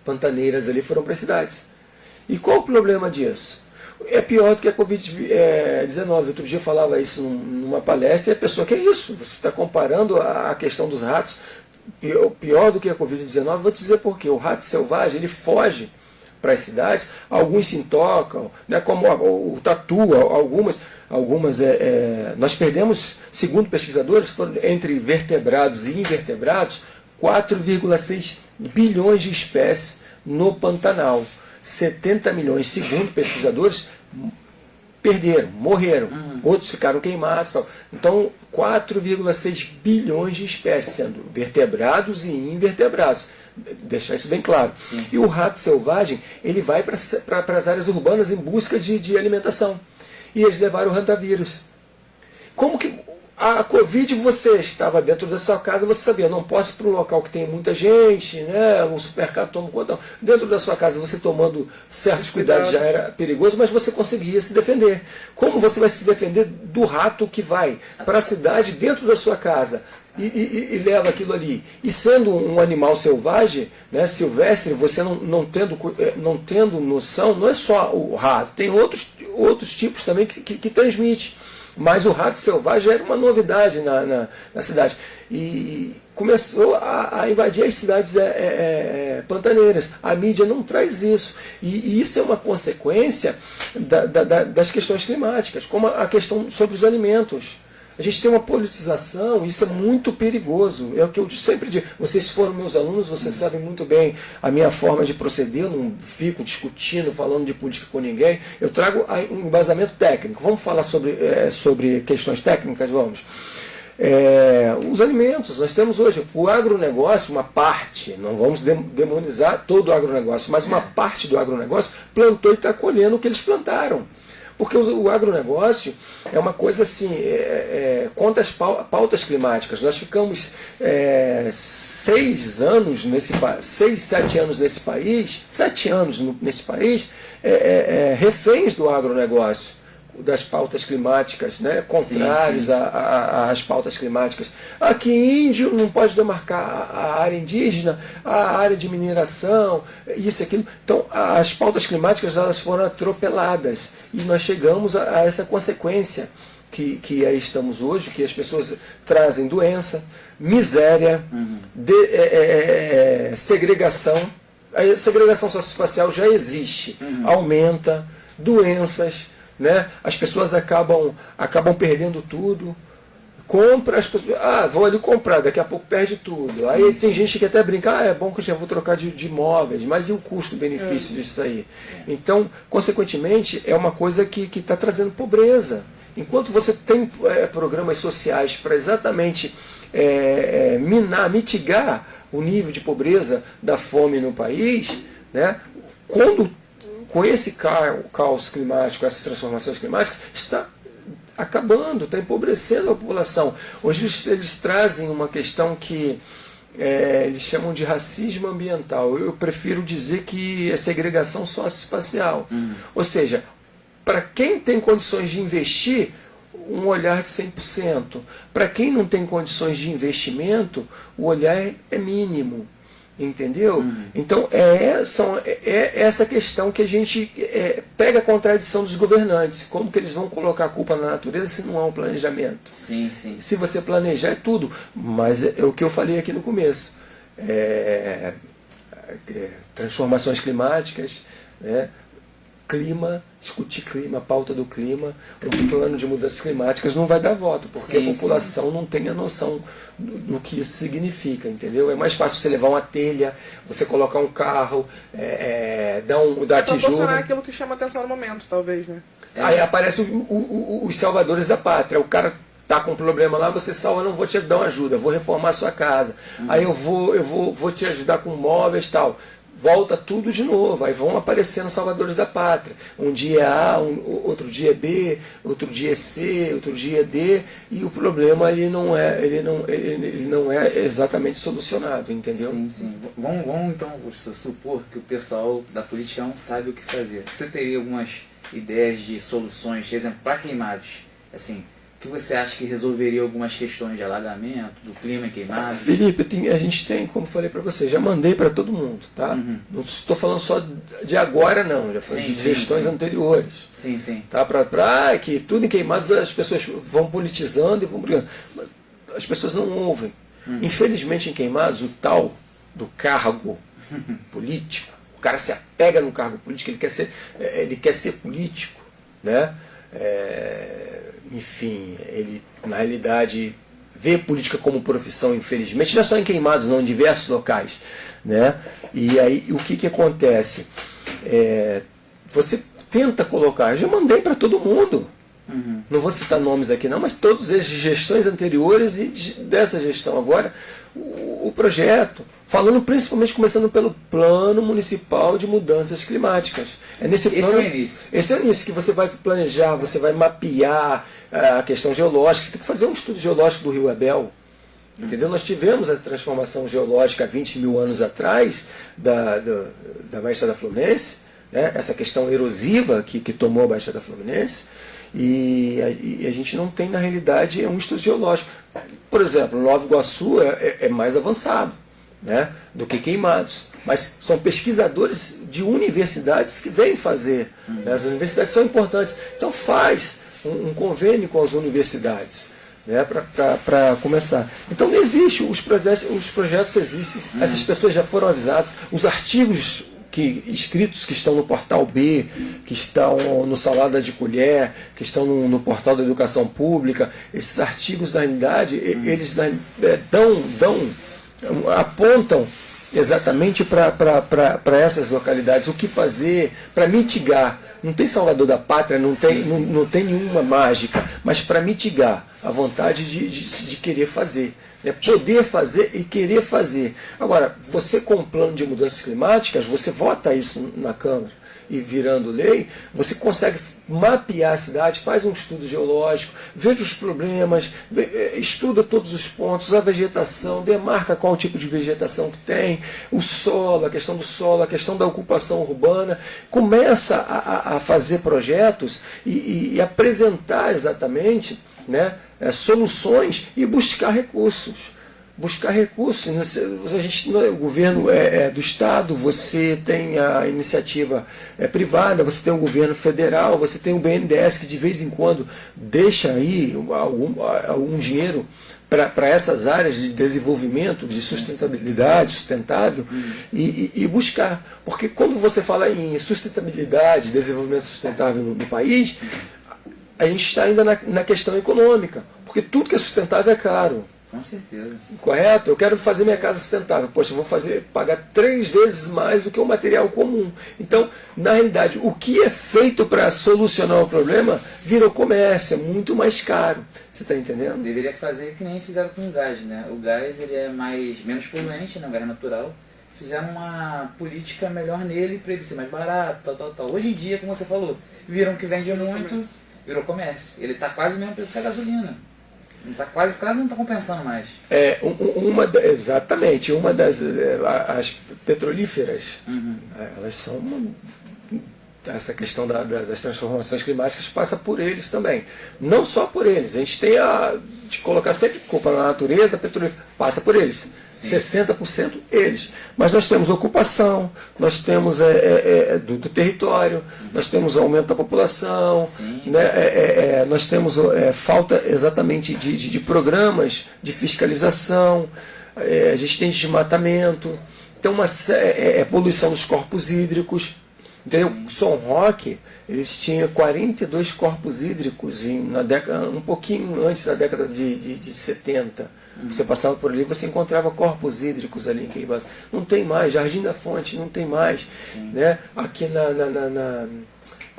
B: pantaneiras ali foram para as cidades. E qual o problema disso? É pior do que a Covid-19. Outro dia eu falava isso numa palestra e a pessoa, que é isso? Você está comparando a questão dos ratos pior do que a Covid-19, vou te dizer por quê. O rato selvagem, ele foge para as cidades, alguns se intocam, né, como o tatu, algumas nós perdemos, segundo pesquisadores, foram entre vertebrados e invertebrados, 4,6 bilhões de espécies no Pantanal. 70 milhões, segundo pesquisadores, morreram. Outros ficaram queimados. Tal. Então, 4,6 bilhões de espécies, sendo vertebrados e invertebrados. Deixar isso bem claro.
A: Sim.
B: E o rato selvagem, ele vai para as áreas urbanas em busca de alimentação. E eles levaram o rantavírus. Como que a Covid, você estava dentro da sua casa, você sabia, não posso ir para um local que tem muita gente, né, um supermercado toma conta. Dentro da sua casa, você tomando certos cuidados já era perigoso, mas você conseguia se defender. Como você vai se defender do rato que vai para a cidade dentro da sua casa e leva aquilo ali? E sendo um animal selvagem, né, silvestre, você não tendo noção, não é só o rato, tem outros tipos também que transmite. Mas o rato selvagem era uma novidade na cidade. E começou a invadir as cidades pantaneiras. A mídia não traz isso. E isso é uma consequência das questões climáticas, como a questão sobre os alimentos. A gente tem uma politização, isso é muito perigoso. É o que eu sempre digo. Vocês foram meus alunos, vocês sabem muito bem a minha forma de proceder, eu não fico discutindo, falando de política com ninguém. Eu trago um embasamento técnico. Vamos falar sobre questões técnicas? Vamos. Os alimentos, nós temos hoje o agronegócio, uma parte, não vamos demonizar todo o agronegócio, mas uma parte do agronegócio plantou e está colhendo o que eles plantaram. Porque o agronegócio é uma coisa assim, contra as pautas climáticas. Nós ficamos 6 anos 7 anos nesse país, 7 anos nesse país, reféns do agronegócio, das pautas climáticas, né, contrários às pautas climáticas. Aqui índio não pode demarcar a área indígena, a área de mineração, isso e aquilo. Então as pautas climáticas elas foram atropeladas e nós chegamos a essa consequência que aí estamos hoje, que as pessoas trazem doença, miséria, segregação. A segregação socioespacial já existe, aumenta, doenças, né? As pessoas acabam perdendo tudo. Compra, as pessoas, vou ali comprar, daqui a pouco perde tudo.
A: Sim,
B: aí
A: sim.
B: tem gente que até brinca, é bom que eu já vou trocar de imóveis, mas e o custo-benefício disso aí? Então, consequentemente, é uma coisa que está trazendo pobreza. Enquanto você tem programas sociais para exatamente mitigar o nível de pobreza da fome no país, né, com esse caos climático, essas transformações climáticas, está acabando, está empobrecendo a população. Hoje eles trazem uma questão que eles chamam de racismo ambiental. Eu prefiro dizer que é segregação socioespacial. Ou seja, para quem tem condições de investir, um olhar de 100%. Para quem não tem condições de investimento, o olhar é mínimo. Entendeu? Então, é essa questão que a gente pega a contradição dos governantes. Como que eles vão colocar a culpa na natureza se não há um planejamento?
A: Sim, sim.
B: Se você planejar, é tudo. Mas é o que eu falei aqui no começo. Transformações climáticas, né? Clima, discutir clima, pauta do clima, um plano de mudanças climáticas não vai dar voto, porque a população não tem a noção do que isso significa, entendeu? É mais fácil você levar uma telha, você colocar um carro, dar tijolo.
C: Proporcionar aquilo que chama atenção no momento, talvez, né?
B: Aí aparece os salvadores da pátria, o cara tá com um problema lá, você salva, não vou te dar uma ajuda, vou reformar a sua casa, aí eu vou te ajudar com móveis e tal. Volta tudo de novo, aí vão aparecendo salvadores da pátria. Um dia é A, outro dia é B, outro dia é C, outro dia é D, e o problema ele não é exatamente solucionado, entendeu?
A: Sim, sim. Vamos então supor que o pessoal da política não sabe o que fazer. Você teria algumas ideias de soluções, por exemplo, para queimados, assim, que você acha que resolveria algumas questões de alagamento, do clima queimado?
B: Felipe, a gente tem, como falei para você, já mandei para todo mundo, tá? Não estou falando só de agora, não, já foi de gestões anteriores.
A: Sim, sim.
B: Tá? Que tudo em Queimados as pessoas vão politizando e vão brigando. As pessoas não ouvem. Infelizmente, em Queimados, o tal do cargo político, o cara se apega no cargo político, ele quer ser político, né? Enfim, ele na realidade vê política como profissão, infelizmente, não é só em Queimados, não, em diversos locais, né? E aí o que acontece? Você tenta colocar, já mandei para todo mundo, não vou citar nomes aqui não, mas todos eles de gestões anteriores e dessa gestão agora, o projeto, falando principalmente começando pelo Plano Municipal de Mudanças Climáticas. Nesse plano, esse é o início que você vai planejar, você vai mapear a questão geológica, você tem que fazer um estudo geológico do Rio Abel. Entendeu? Nós tivemos a transformação geológica há 20 mil anos atrás da Baixada Fluminense, né? Essa questão erosiva que tomou a Baixada Fluminense, e a gente não tem na realidade um estudo geológico. Por exemplo, Nova Iguaçu é mais avançado, né, do que Queimados, mas são pesquisadores de universidades que vêm fazer, né? As universidades são importantes, então faz um convênio com as universidades, né, para começar. Então existe, os projetos existem, essas pessoas já foram avisadas, os artigos escritos que estão no Portal B, que estão no Salada de Colher, que estão no Portal da Educação Pública, esses artigos, na realidade, eles apontam exatamente para essas localidades o que fazer para mitigar. Não tem salvador da pátria, não tem nenhuma mágica, mas para mitigar a vontade de querer fazer. Poder fazer e querer fazer. Agora, você com um plano de mudanças climáticas, você vota isso na Câmara e virando lei, você consegue mapear a cidade, faz um estudo geológico, veja os problemas, estuda todos os pontos, a vegetação, demarca qual tipo de vegetação que tem, o solo, a questão do solo, a questão da ocupação urbana, começa a fazer projetos e apresentar exatamente, né, soluções e buscar recursos. buscar recursos. A gente, o governo é do Estado, você tem a iniciativa privada, você tem o governo federal, você tem o BNDES que de vez em quando deixa aí algum dinheiro para essas áreas de desenvolvimento, de sustentabilidade, sustentável, e buscar. Porque quando você fala em sustentabilidade, desenvolvimento sustentável no país, a gente está ainda na questão econômica, porque tudo que é sustentável é caro.
A: Com certeza.
B: Correto? Eu quero fazer minha casa sustentável. Poxa, eu vou pagar 3 vezes mais do que o material comum. Então, na realidade, o que é feito para solucionar o problema virou comércio, é muito mais caro. Você está entendendo?
A: Deveria fazer que nem fizeram com o gás, né? O gás ele é menos poluente, né? O gás natural. Fizeram uma política melhor nele para ele ser mais barato, tal. Hoje em dia, como você falou, viram que vende muito, virou comércio. Ele está quase o mesmo preço que a gasolina. Quase não está compensando mais.
B: Exatamente. Uma as petrolíferas, elas são essa questão das transformações climáticas passa por eles também. Não só por eles. A gente tem de colocar sempre culpa na natureza, a petrolífera passa por eles. Sim. 60% eles. Mas nós temos ocupação, nós temos do território, nós temos aumento da população, né, nós temos falta exatamente de programas de fiscalização, a gente tem desmatamento, tem uma poluição dos corpos hídricos. Entendeu? Som Rock, eles tinham 42 corpos hídricos um pouquinho antes da década de 70. Você passava por ali, você encontrava corpos hídricos ali em Queimados. Não tem mais, Jardim da Fonte não tem mais. Né? Aqui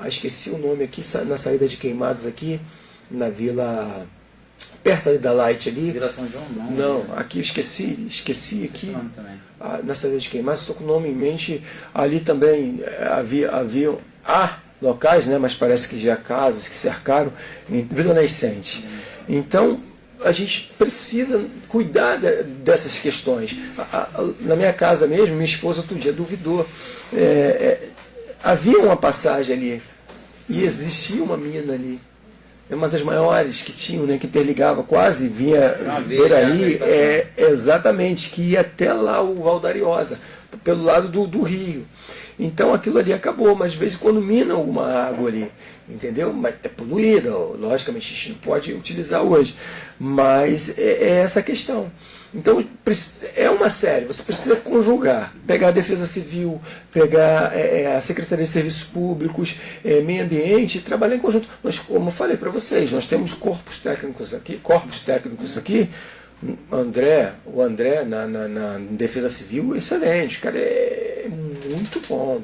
B: esqueci o nome aqui, na saída de Queimados aqui, na vila, perto ali da Light ali.
A: Vila São João não.
B: Não, aqui eu esqueci aqui.
A: Nome também.
B: Na saída de Queimados, estou com o nome em mente. Ali também havia locais, né, mas parece que já casas que cercaram, em Vila Nascente. Então, a gente precisa cuidar dessas questões. Na minha casa mesmo, minha esposa outro dia duvidou. Havia uma passagem ali, e existia uma mina ali. É uma das maiores que tinham, né, que interligava, quase vinha por aí, exatamente, que ia até lá o Val da Ariosa, pelo lado do rio. Então aquilo ali acabou, mas de vez em quando mina alguma água ali, entendeu? Mas é poluída, logicamente a gente não pode utilizar hoje, mas é essa a questão. Então é uma série, você precisa conjugar, pegar a Defesa Civil, pegar a Secretaria de Serviços Públicos, Meio Ambiente e trabalhar em conjunto. Nós, como eu falei para vocês, nós temos corpos técnicos aqui, o André na Defesa Civil, excelente, o cara é muito bom.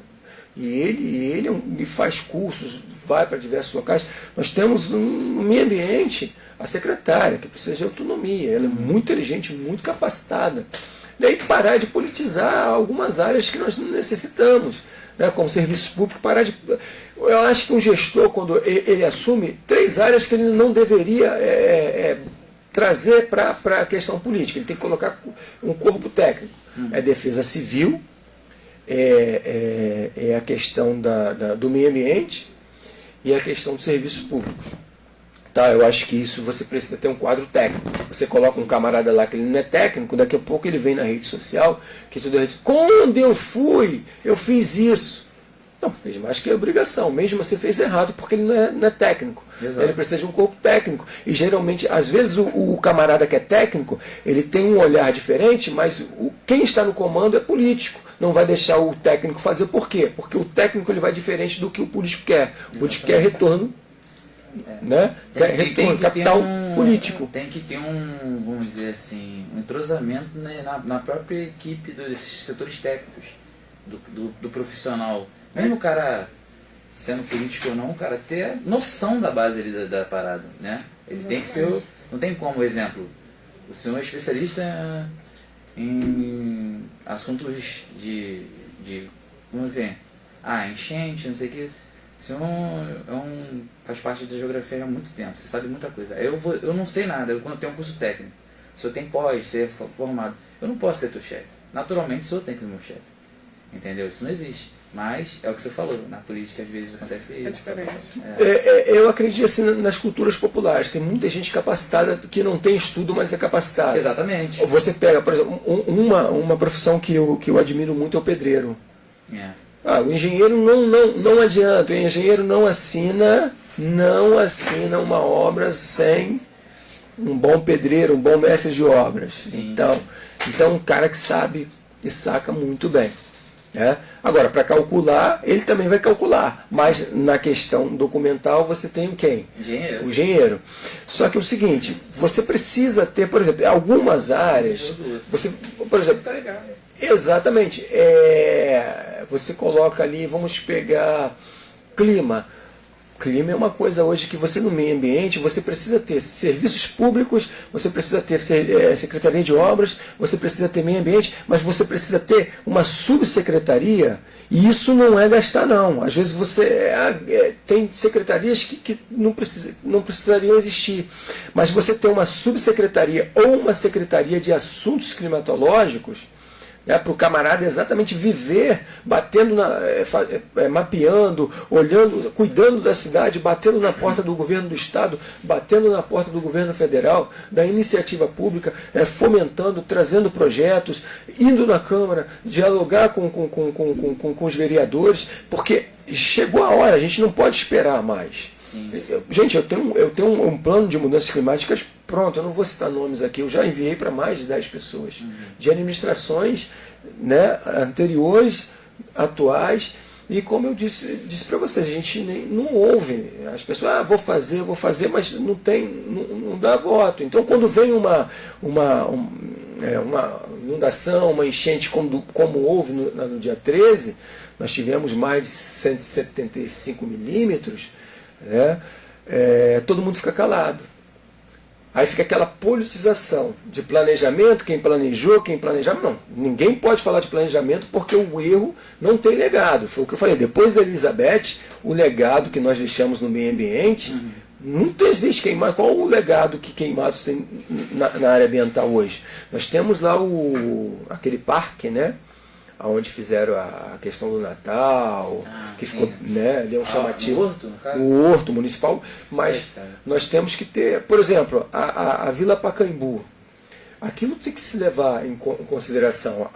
B: E ele faz cursos, vai para diversos locais. Nós temos no meio ambiente a secretária, que precisa de autonomia, ela é muito inteligente, muito capacitada. Daí parar de politizar algumas áreas que nós não necessitamos, né, como serviço público, Eu acho que um gestor, quando ele assume 3 áreas que ele não deveria trazer para a questão política, ele tem que colocar um corpo técnico. É defesa civil, a questão do meio ambiente e a questão dos serviços públicos. Tá, eu acho que isso você precisa ter um quadro técnico. Você coloca um camarada lá que ele não é técnico, daqui a pouco ele vem na rede social, que tudo é quando eu fiz isso. Não, fez mais que a obrigação. Mesmo assim fez errado, porque ele não é técnico.
A: Exato.
B: Ele precisa de um corpo técnico. E geralmente, às vezes, o camarada que é técnico, ele tem um olhar diferente, mas quem está no comando é político. Não vai deixar o técnico fazer. Por quê? Porque o técnico ele vai diferente do que o político quer. O político quer retorno. Né? Retorno, capital político.
A: Tem que ter vamos dizer assim, um entrosamento, né, na própria equipe desses setores técnicos, do profissional. Mesmo o cara sendo político ou não, o cara ter noção da base ali da parada, né? Ele tem que ser, não tem como, exemplo, o senhor é especialista em assuntos de vamos dizer, enchente, não sei o que. O senhor faz parte da geografia há muito tempo, você sabe muita coisa. Eu não sei nada, quando eu tenho um curso técnico, o senhor tem pós, ser formado, eu não posso ser teu chefe. Naturalmente o senhor tem que ser meu chefe. Entendeu? Isso não existe. Mas é o que você falou, na política às vezes acontece isso.
C: É diferente.
B: Eu acredito assim nas culturas populares. Tem muita gente capacitada que não tem estudo, mas é capacitada.
A: Exatamente.
B: Você pega, por exemplo, uma profissão que eu admiro muito é o pedreiro. O engenheiro não adianta. O engenheiro não assina uma obra sem um bom pedreiro, um bom mestre de obras.
A: Sim.
B: Então um cara que sabe e saca muito bem. Agora, para calcular, ele também vai calcular, mas na questão documental você tem quem?
A: Engenheiro.
B: O engenheiro. Só que é o seguinte, você precisa ter, por exemplo, algumas áreas, você, por exemplo,
C: Tá ligado.
B: exatamente, você coloca ali, vamos pegar clima. Clima é uma coisa hoje que você no meio ambiente, você precisa ter serviços públicos, você precisa ter secretaria de obras, você precisa ter meio ambiente, mas você precisa ter uma subsecretaria, e isso não é gastar não. Às vezes você tem secretarias que não precisariam existir, mas você tem uma subsecretaria ou uma secretaria de assuntos climatológicos, para o camarada exatamente viver, batendo mapeando, olhando, cuidando da cidade, batendo na porta do governo do estado, batendo na porta do governo federal, da iniciativa pública, fomentando, trazendo projetos, indo na Câmara, dialogar com os vereadores, porque chegou a hora, a gente não pode esperar mais.
A: Sim.
B: Gente, eu tenho um plano de mudanças climáticas pronto, eu não vou citar nomes aqui, eu já enviei para mais de 10 pessoas, de administrações anteriores, atuais, e como eu disse para vocês, a gente não ouve, as pessoas, vou fazer, mas não dá voto. Então quando vem uma inundação, uma enchente como houve no dia 13, nós tivemos mais de 175 milímetros, todo mundo fica calado. Aí fica aquela politização de planejamento, quem planejou, quem planejava. Não, ninguém pode falar de planejamento porque o erro não tem legado. Foi o que eu falei, depois da Elizabeth, o legado que nós deixamos no meio ambiente, não existe queimado. Qual o legado que queimados tem na área ambiental hoje? Nós temos lá aquele parque, onde fizeram a questão do Natal, que ficou, deu um chamativo.
A: O Horto, no caso?
B: O Horto Municipal, mas nós temos que ter, por exemplo, a Vila Pacaembu. Aquilo tem que se levar em consideração.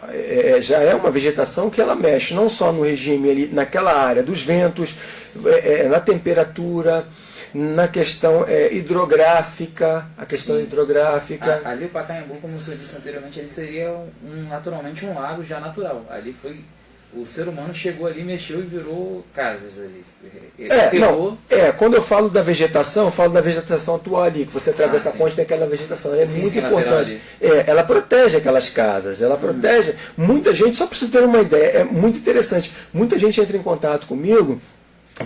B: Já é uma vegetação que ela mexe não só no regime ali, naquela área dos ventos, na temperatura, na questão hidrográfica, a questão hidrográfica.
A: Ali o Pacaembu, como o senhor disse anteriormente, ele seria naturalmente um lago já natural. Ali o ser humano chegou ali, mexeu e virou casas ali.
B: Quando eu falo da vegetação, eu falo da vegetação atual ali, que você atravessa a ponte, tem aquela vegetação, ela é muito importante. Ela protege aquelas casas, ela protege. Muita gente, só para você ter uma ideia, é muito interessante, muita gente entra em contato comigo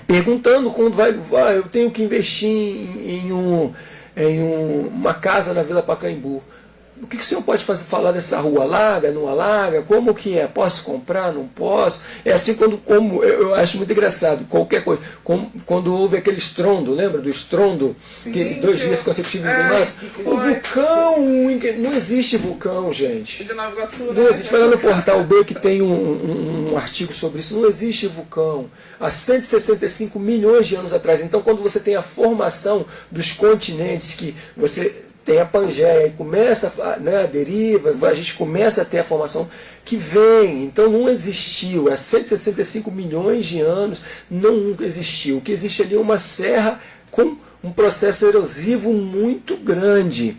B: perguntando quando eu tenho que investir em uma casa na Vila Pacaembu. O que o senhor pode falar dessa rua? Alaga, não alaga? Como que é? Posso comprar? Não posso? É assim como eu acho muito engraçado, qualquer coisa. Quando houve aquele estrondo, lembra do estrondo? Que 2 dias consecutivos o vulcão, não existe vulcão, gente.
C: De Nova Iguaçu,
B: não existe. Vai lá no Portal B que tem um artigo sobre isso. Não existe vulcão. Há 165 milhões de anos atrás. Então quando você tem a formação dos continentes, que você tem a Pangeia, e começa a deriva, a gente começa a ter a formação que vem. Então não existiu, há 165 milhões de anos nunca existiu. O que existe ali é uma serra com um processo erosivo muito grande.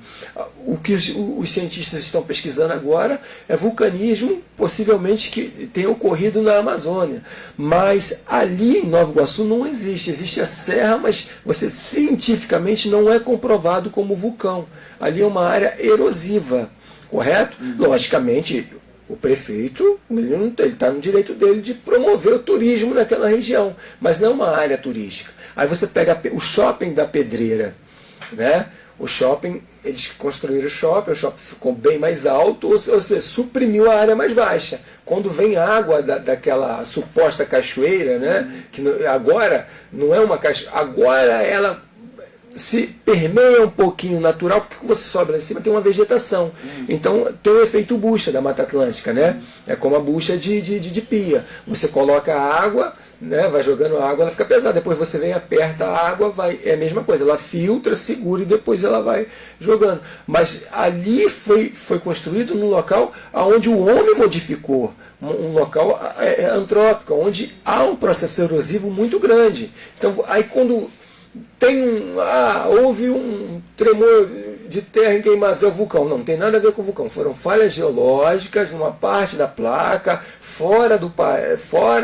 B: O que os cientistas estão pesquisando agora é vulcanismo, possivelmente que tenha ocorrido na Amazônia. Mas ali em Nova Iguaçu não existe. Existe a serra, mas cientificamente não é comprovado como vulcão. Ali é uma área erosiva, correto? Logicamente, o prefeito ele está no direito dele de promover o turismo naquela região, mas não é uma área turística. Aí você pega o shopping da Pedreira, o shopping, eles construíram o shopping ficou bem mais alto, ou seja, suprimiu a área mais baixa. Quando vem água daquela suposta cachoeira, que agora não é uma cachoeira, agora ela se permeia um pouquinho natural, porque quando você sobe lá em cima tem uma vegetação. Então tem o efeito bucha da Mata Atlântica, né? É como a bucha de pia. Você coloca a água, né? Vai jogando a água, ela fica pesada. Depois você vem, aperta a água, é a mesma coisa. Ela filtra, segura e depois ela vai jogando. Mas ali foi construído num local onde o homem modificou. Um local antrópico, onde há um processo erosivo muito grande. Então aí quando houve um tremor de terra em Queimazé, o vulcão. Não tem nada a ver com o vulcão. Foram falhas geológicas numa parte da placa, fora,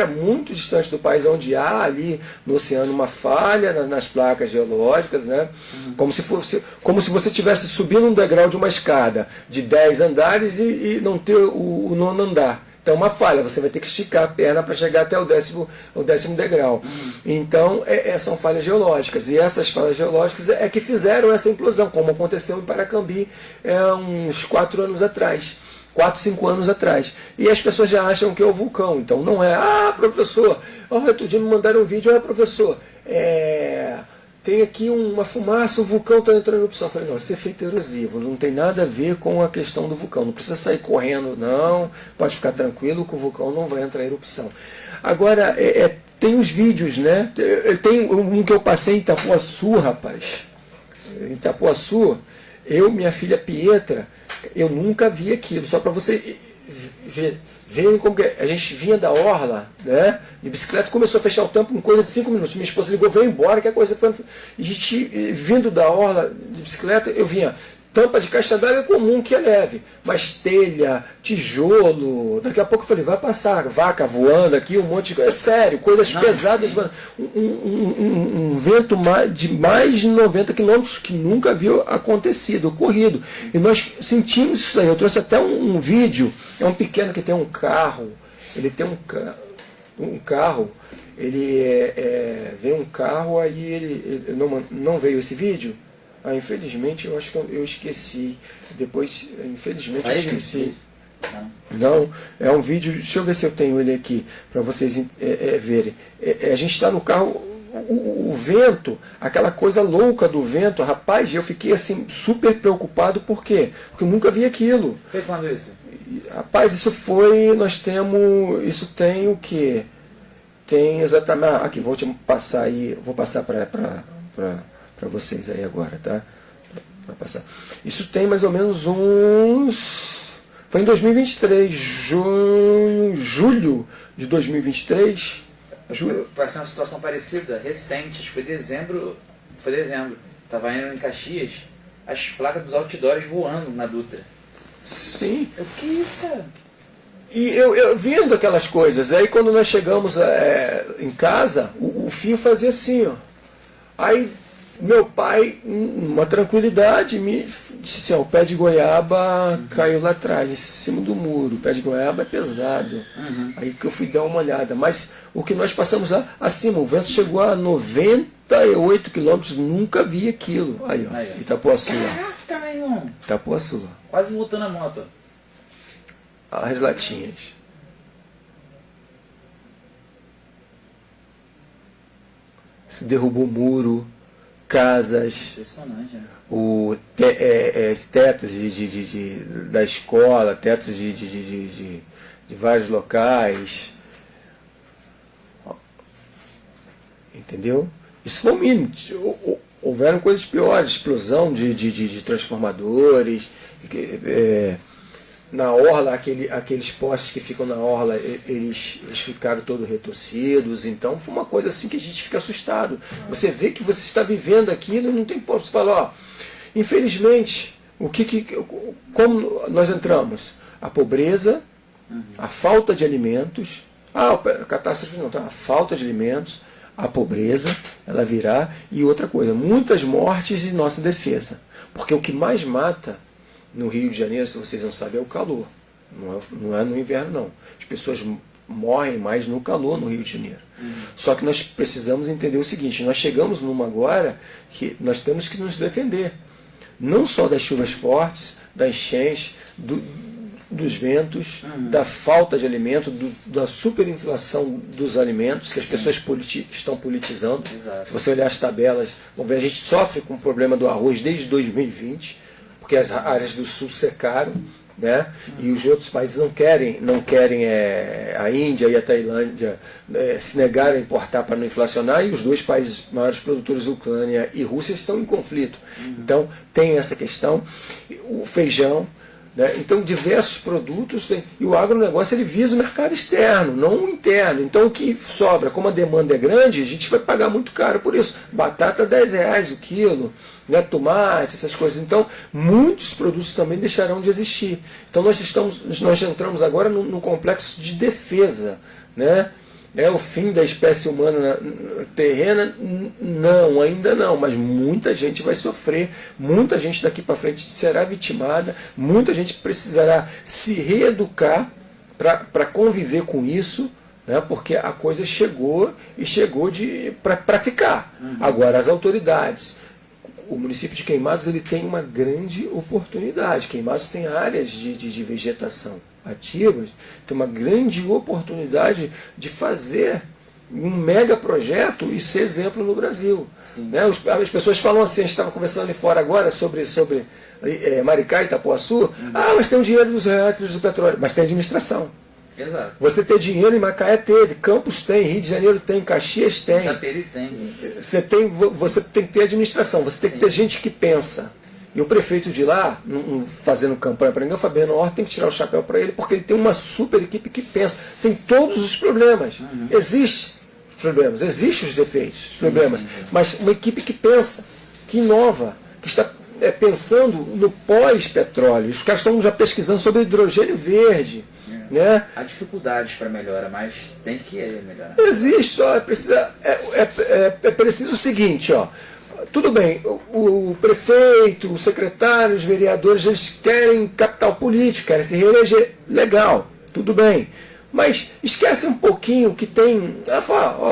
B: muito distante do país, onde há ali no oceano uma falha nas placas geológicas, né? Como se você estivesse subindo um degrau de uma escada de 10 andares e não ter o nono andar. Então, uma falha, você vai ter que esticar a perna para chegar até o décimo degrau. Então, são falhas geológicas. E essas falhas geológicas é que fizeram essa implosão, como aconteceu em Paracambi uns 4 anos atrás. 4, 5 anos atrás. E as pessoas já acham que é o vulcão. Então, não é, professor, outro dia me mandaram um vídeo, professor, tem aqui uma fumaça, o vulcão está entrando em erupção. Eu falei, não, isso é efeito erosivo, não tem nada a ver com a questão do vulcão. Não precisa sair correndo, não. Pode ficar tranquilo que o vulcão não vai entrar em erupção. Agora, tem os vídeos, né? Tem um que eu passei em Itapuaçu, rapaz. Em Itapuaçu, minha filha Pietra, eu nunca vi aquilo. Só para você ver como que a gente vinha da orla, né, de bicicleta, começou a fechar o tampo em coisa de 5 minutos. Minha esposa ligou, veio embora, que a coisa foi... A gente, vindo da orla de bicicleta, eu vinha tampa de caixa d'água comum, que é leve, mas telha, tijolo, daqui a pouco eu falei, vai passar vaca voando aqui, um monte de coisa, é sério, coisas pesadas, um vento de mais de 90 quilômetros que nunca havia ocorrido, e nós sentimos isso aí. Eu trouxe até um vídeo, é um pequeno que tem um carro, ele tem um carro, vem um carro, aí ele não veio esse vídeo. Infelizmente, eu acho que eu esqueci. Depois, infelizmente, eu esqueci. Não, é um vídeo, deixa eu ver se eu tenho ele aqui, para vocês verem. A gente está no carro, o vento, aquela coisa louca do vento, rapaz, eu fiquei assim, super preocupado, por quê? Porque eu nunca vi aquilo.
A: Foi quando isso?
B: Rapaz, isso tem o quê? Tem exatamente, aqui, vou passar para vocês aí agora, tá? Pra passar. Isso tem mais ou menos foi em 2023, julho de 2023.
A: Passei uma situação parecida, recente, acho que foi dezembro. Tava indo em Caxias, as placas dos outdoors voando na Dutra.
B: Sim.
A: O que é isso, cara?
B: E eu vendo aquelas coisas, aí quando nós chegamos em casa, o fio fazia assim, ó. Aí meu pai, uma tranquilidade, me disse assim, o pé de goiaba caiu lá atrás, em cima do muro. O pé de goiaba é pesado. Aí que eu fui dar uma olhada. Mas o que nós passamos lá acima, o vento chegou a 98 quilômetros, nunca vi aquilo. Aí, ó, Itapuaçu.
A: Caraca, meu irmão.
B: Itapuaçu.
A: Quase voltando a moto.
B: As latinhas. Se derrubou o muro, casas, tetos da escola, tetos de vários locais. Entendeu? Isso foi o mínimo. Houveram coisas piores, explosão de transformadores, na orla, aqueles postes que ficam na orla, eles ficaram todos retorcidos. Então foi uma coisa assim que a gente fica assustado. Você vê que você está vivendo aquilo e não tem como. Você fala, infelizmente, como nós entramos? A pobreza, a falta de alimentos, a catástrofe não, tá? A falta de alimentos, a pobreza, ela virá, e outra coisa, muitas mortes em nossa defesa. Porque o que mais mata no Rio de Janeiro, se vocês não sabem, é o calor. Não é no inverno, não. As pessoas morrem mais no calor no Rio de Janeiro. Só que nós precisamos entender o seguinte, nós chegamos numa agora que nós temos que nos defender. Não só das chuvas fortes, da enchente, dos ventos, da falta de alimento, da superinflação dos alimentos, que as pessoas estão politizando.
A: Exato.
B: Se você olhar as tabelas, vamos ver, a gente sofre com o problema do arroz desde 2020, porque as áreas do sul secaram, né? E os outros países não querem a Índia e a Tailândia se negaram a importar para não inflacionar, e os dois países maiores produtores, Ucrânia e Rússia, estão em conflito. Então tem essa questão, o feijão, né? Então diversos produtos, e o agronegócio ele visa o mercado externo, não o interno. Então o que sobra, como a demanda é grande, a gente vai pagar muito caro por isso. Batata R$10 o quilo, né? Tomate, essas coisas. Então muitos produtos também deixarão de existir. Então nós entramos agora no complexo de defesa, né? É o fim da espécie humana terrena? Não, ainda não, mas muita gente vai sofrer, muita gente daqui para frente será vitimada, muita gente precisará se reeducar para conviver com isso, né, porque a coisa chegou e chegou para ficar. Agora, as autoridades, o município de Queimados ele tem uma grande oportunidade. Queimados tem áreas de vegetação ativas, tem uma grande oportunidade de fazer um mega projeto e ser exemplo no Brasil. Né? As pessoas falam assim, a gente estava conversando ali fora agora sobre Maricá e Itapuaçu, mas tem o dinheiro dos royalties do petróleo, mas tem administração.
A: Exato.
B: Você ter dinheiro em Macaé teve, Campos tem, Rio de Janeiro tem, Caxias tem.
A: Itaperi tem.
B: Você tem que ter administração, você tem que ter gente que pensa. E o prefeito de lá, fazendo campanha para ninguém, o Fabiano Horta, tem que tirar o chapéu para ele, porque ele tem uma super equipe que pensa. Tem todos os problemas. Existem os problemas, existem os defeitos, os problemas. Mas uma equipe que pensa, que inova, que está pensando no pós-petróleo. Os caras estão já pesquisando sobre hidrogênio verde. Né?
A: Há dificuldades para melhora, mas tem que melhorar.
B: Existe, só é preciso o seguinte, ó. Tudo bem, o prefeito, o secretário, os vereadores, eles querem capital político, querem se reeleger. Legal, tudo bem. Mas esquece um pouquinho que tem...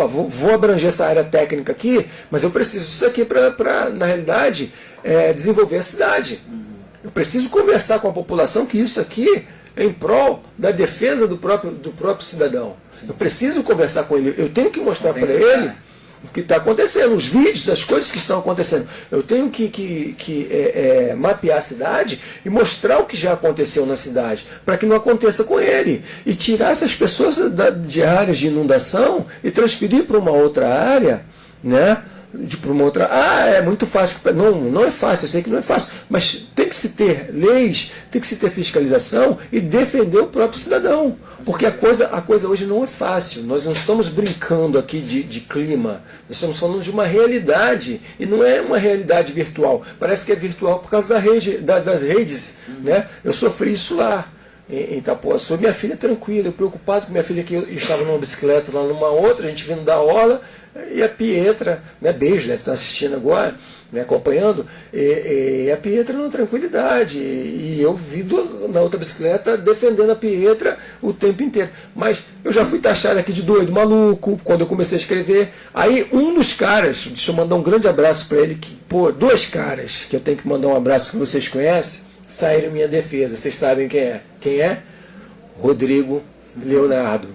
B: vou abranger essa área técnica aqui, mas eu preciso disso aqui para, na realidade, desenvolver a cidade. Eu preciso conversar com a população que isso aqui é em prol da defesa do próprio cidadão. Eu preciso conversar com ele, eu tenho que mostrar para ele o que está acontecendo, os vídeos, as coisas que estão acontecendo. Eu tenho que mapear a cidade e mostrar o que já aconteceu na cidade, para que não aconteça com ele. E tirar essas pessoas de áreas de inundação e transferir para uma outra área, né? Para uma outra. É muito fácil. Não é fácil, eu sei que não é fácil, mas tem que se ter leis, tem que se ter fiscalização e defender o próprio cidadão. Porque a coisa hoje não é fácil. Nós não estamos brincando aqui de clima, nós estamos falando de uma realidade, e não é uma realidade virtual. Parece que é virtual por causa das redes. Né? Eu sofri isso lá em Itapuaçu. Minha filha tranquila, eu preocupado com minha filha, que eu estava numa bicicleta lá numa outra, a gente vindo da aula, e a Pietra, né, beijo, deve estar assistindo agora, né, acompanhando, e a Pietra numa tranquilidade, e eu vindo na outra bicicleta defendendo a Pietra o tempo inteiro. Mas eu já fui taxado aqui de doido, maluco, quando eu comecei a escrever. Aí um dos caras, deixa eu mandar um grande abraço para ele, dois caras que eu tenho que mandar um abraço, que vocês conhecem, saíram em minha defesa. Vocês sabem quem é? Quem é? Rodrigo Leonardo.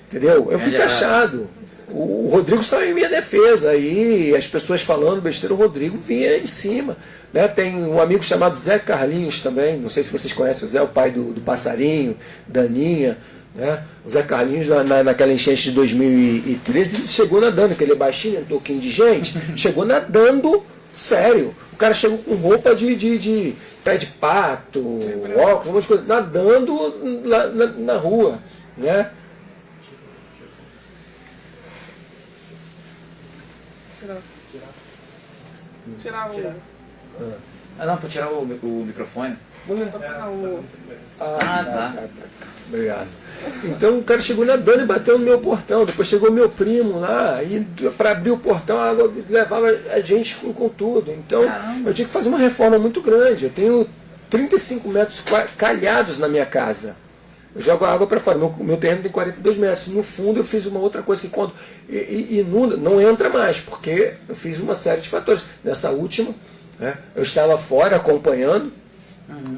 B: Entendeu? Eu fui taxado. O Rodrigo saiu em minha defesa, e as pessoas falando besteira, o Rodrigo vinha em cima. Né? Tem um amigo chamado Zé Carlinhos também, não sei se vocês conhecem o Zé, o pai do Passarinho, Daninha. Né? O Zé Carlinhos, naquela enchente de 2013, ele chegou nadando, que ele é baixinho, um pouquinho de gente, chegou nadando sério. O cara chegou com roupa de pé de pato, óculos, um monte de coisa, nadando lá na rua. Né?
C: Tirar o...
A: Não, para tirar o microfone.
B: Tá. Obrigado. Então o cara chegou nadando e bateu no meu portão. Depois chegou meu primo lá, e para abrir o portão a água levava a gente com tudo. Então eu tinha que fazer uma reforma muito grande. Eu tenho 35 metros calhados na minha casa. Eu jogo a água para fora. Meu terreno tem 42 metros. No fundo eu fiz uma outra coisa que quando inunda, não entra mais, porque eu fiz uma série de fatores. Nessa última, né, eu estava fora acompanhando,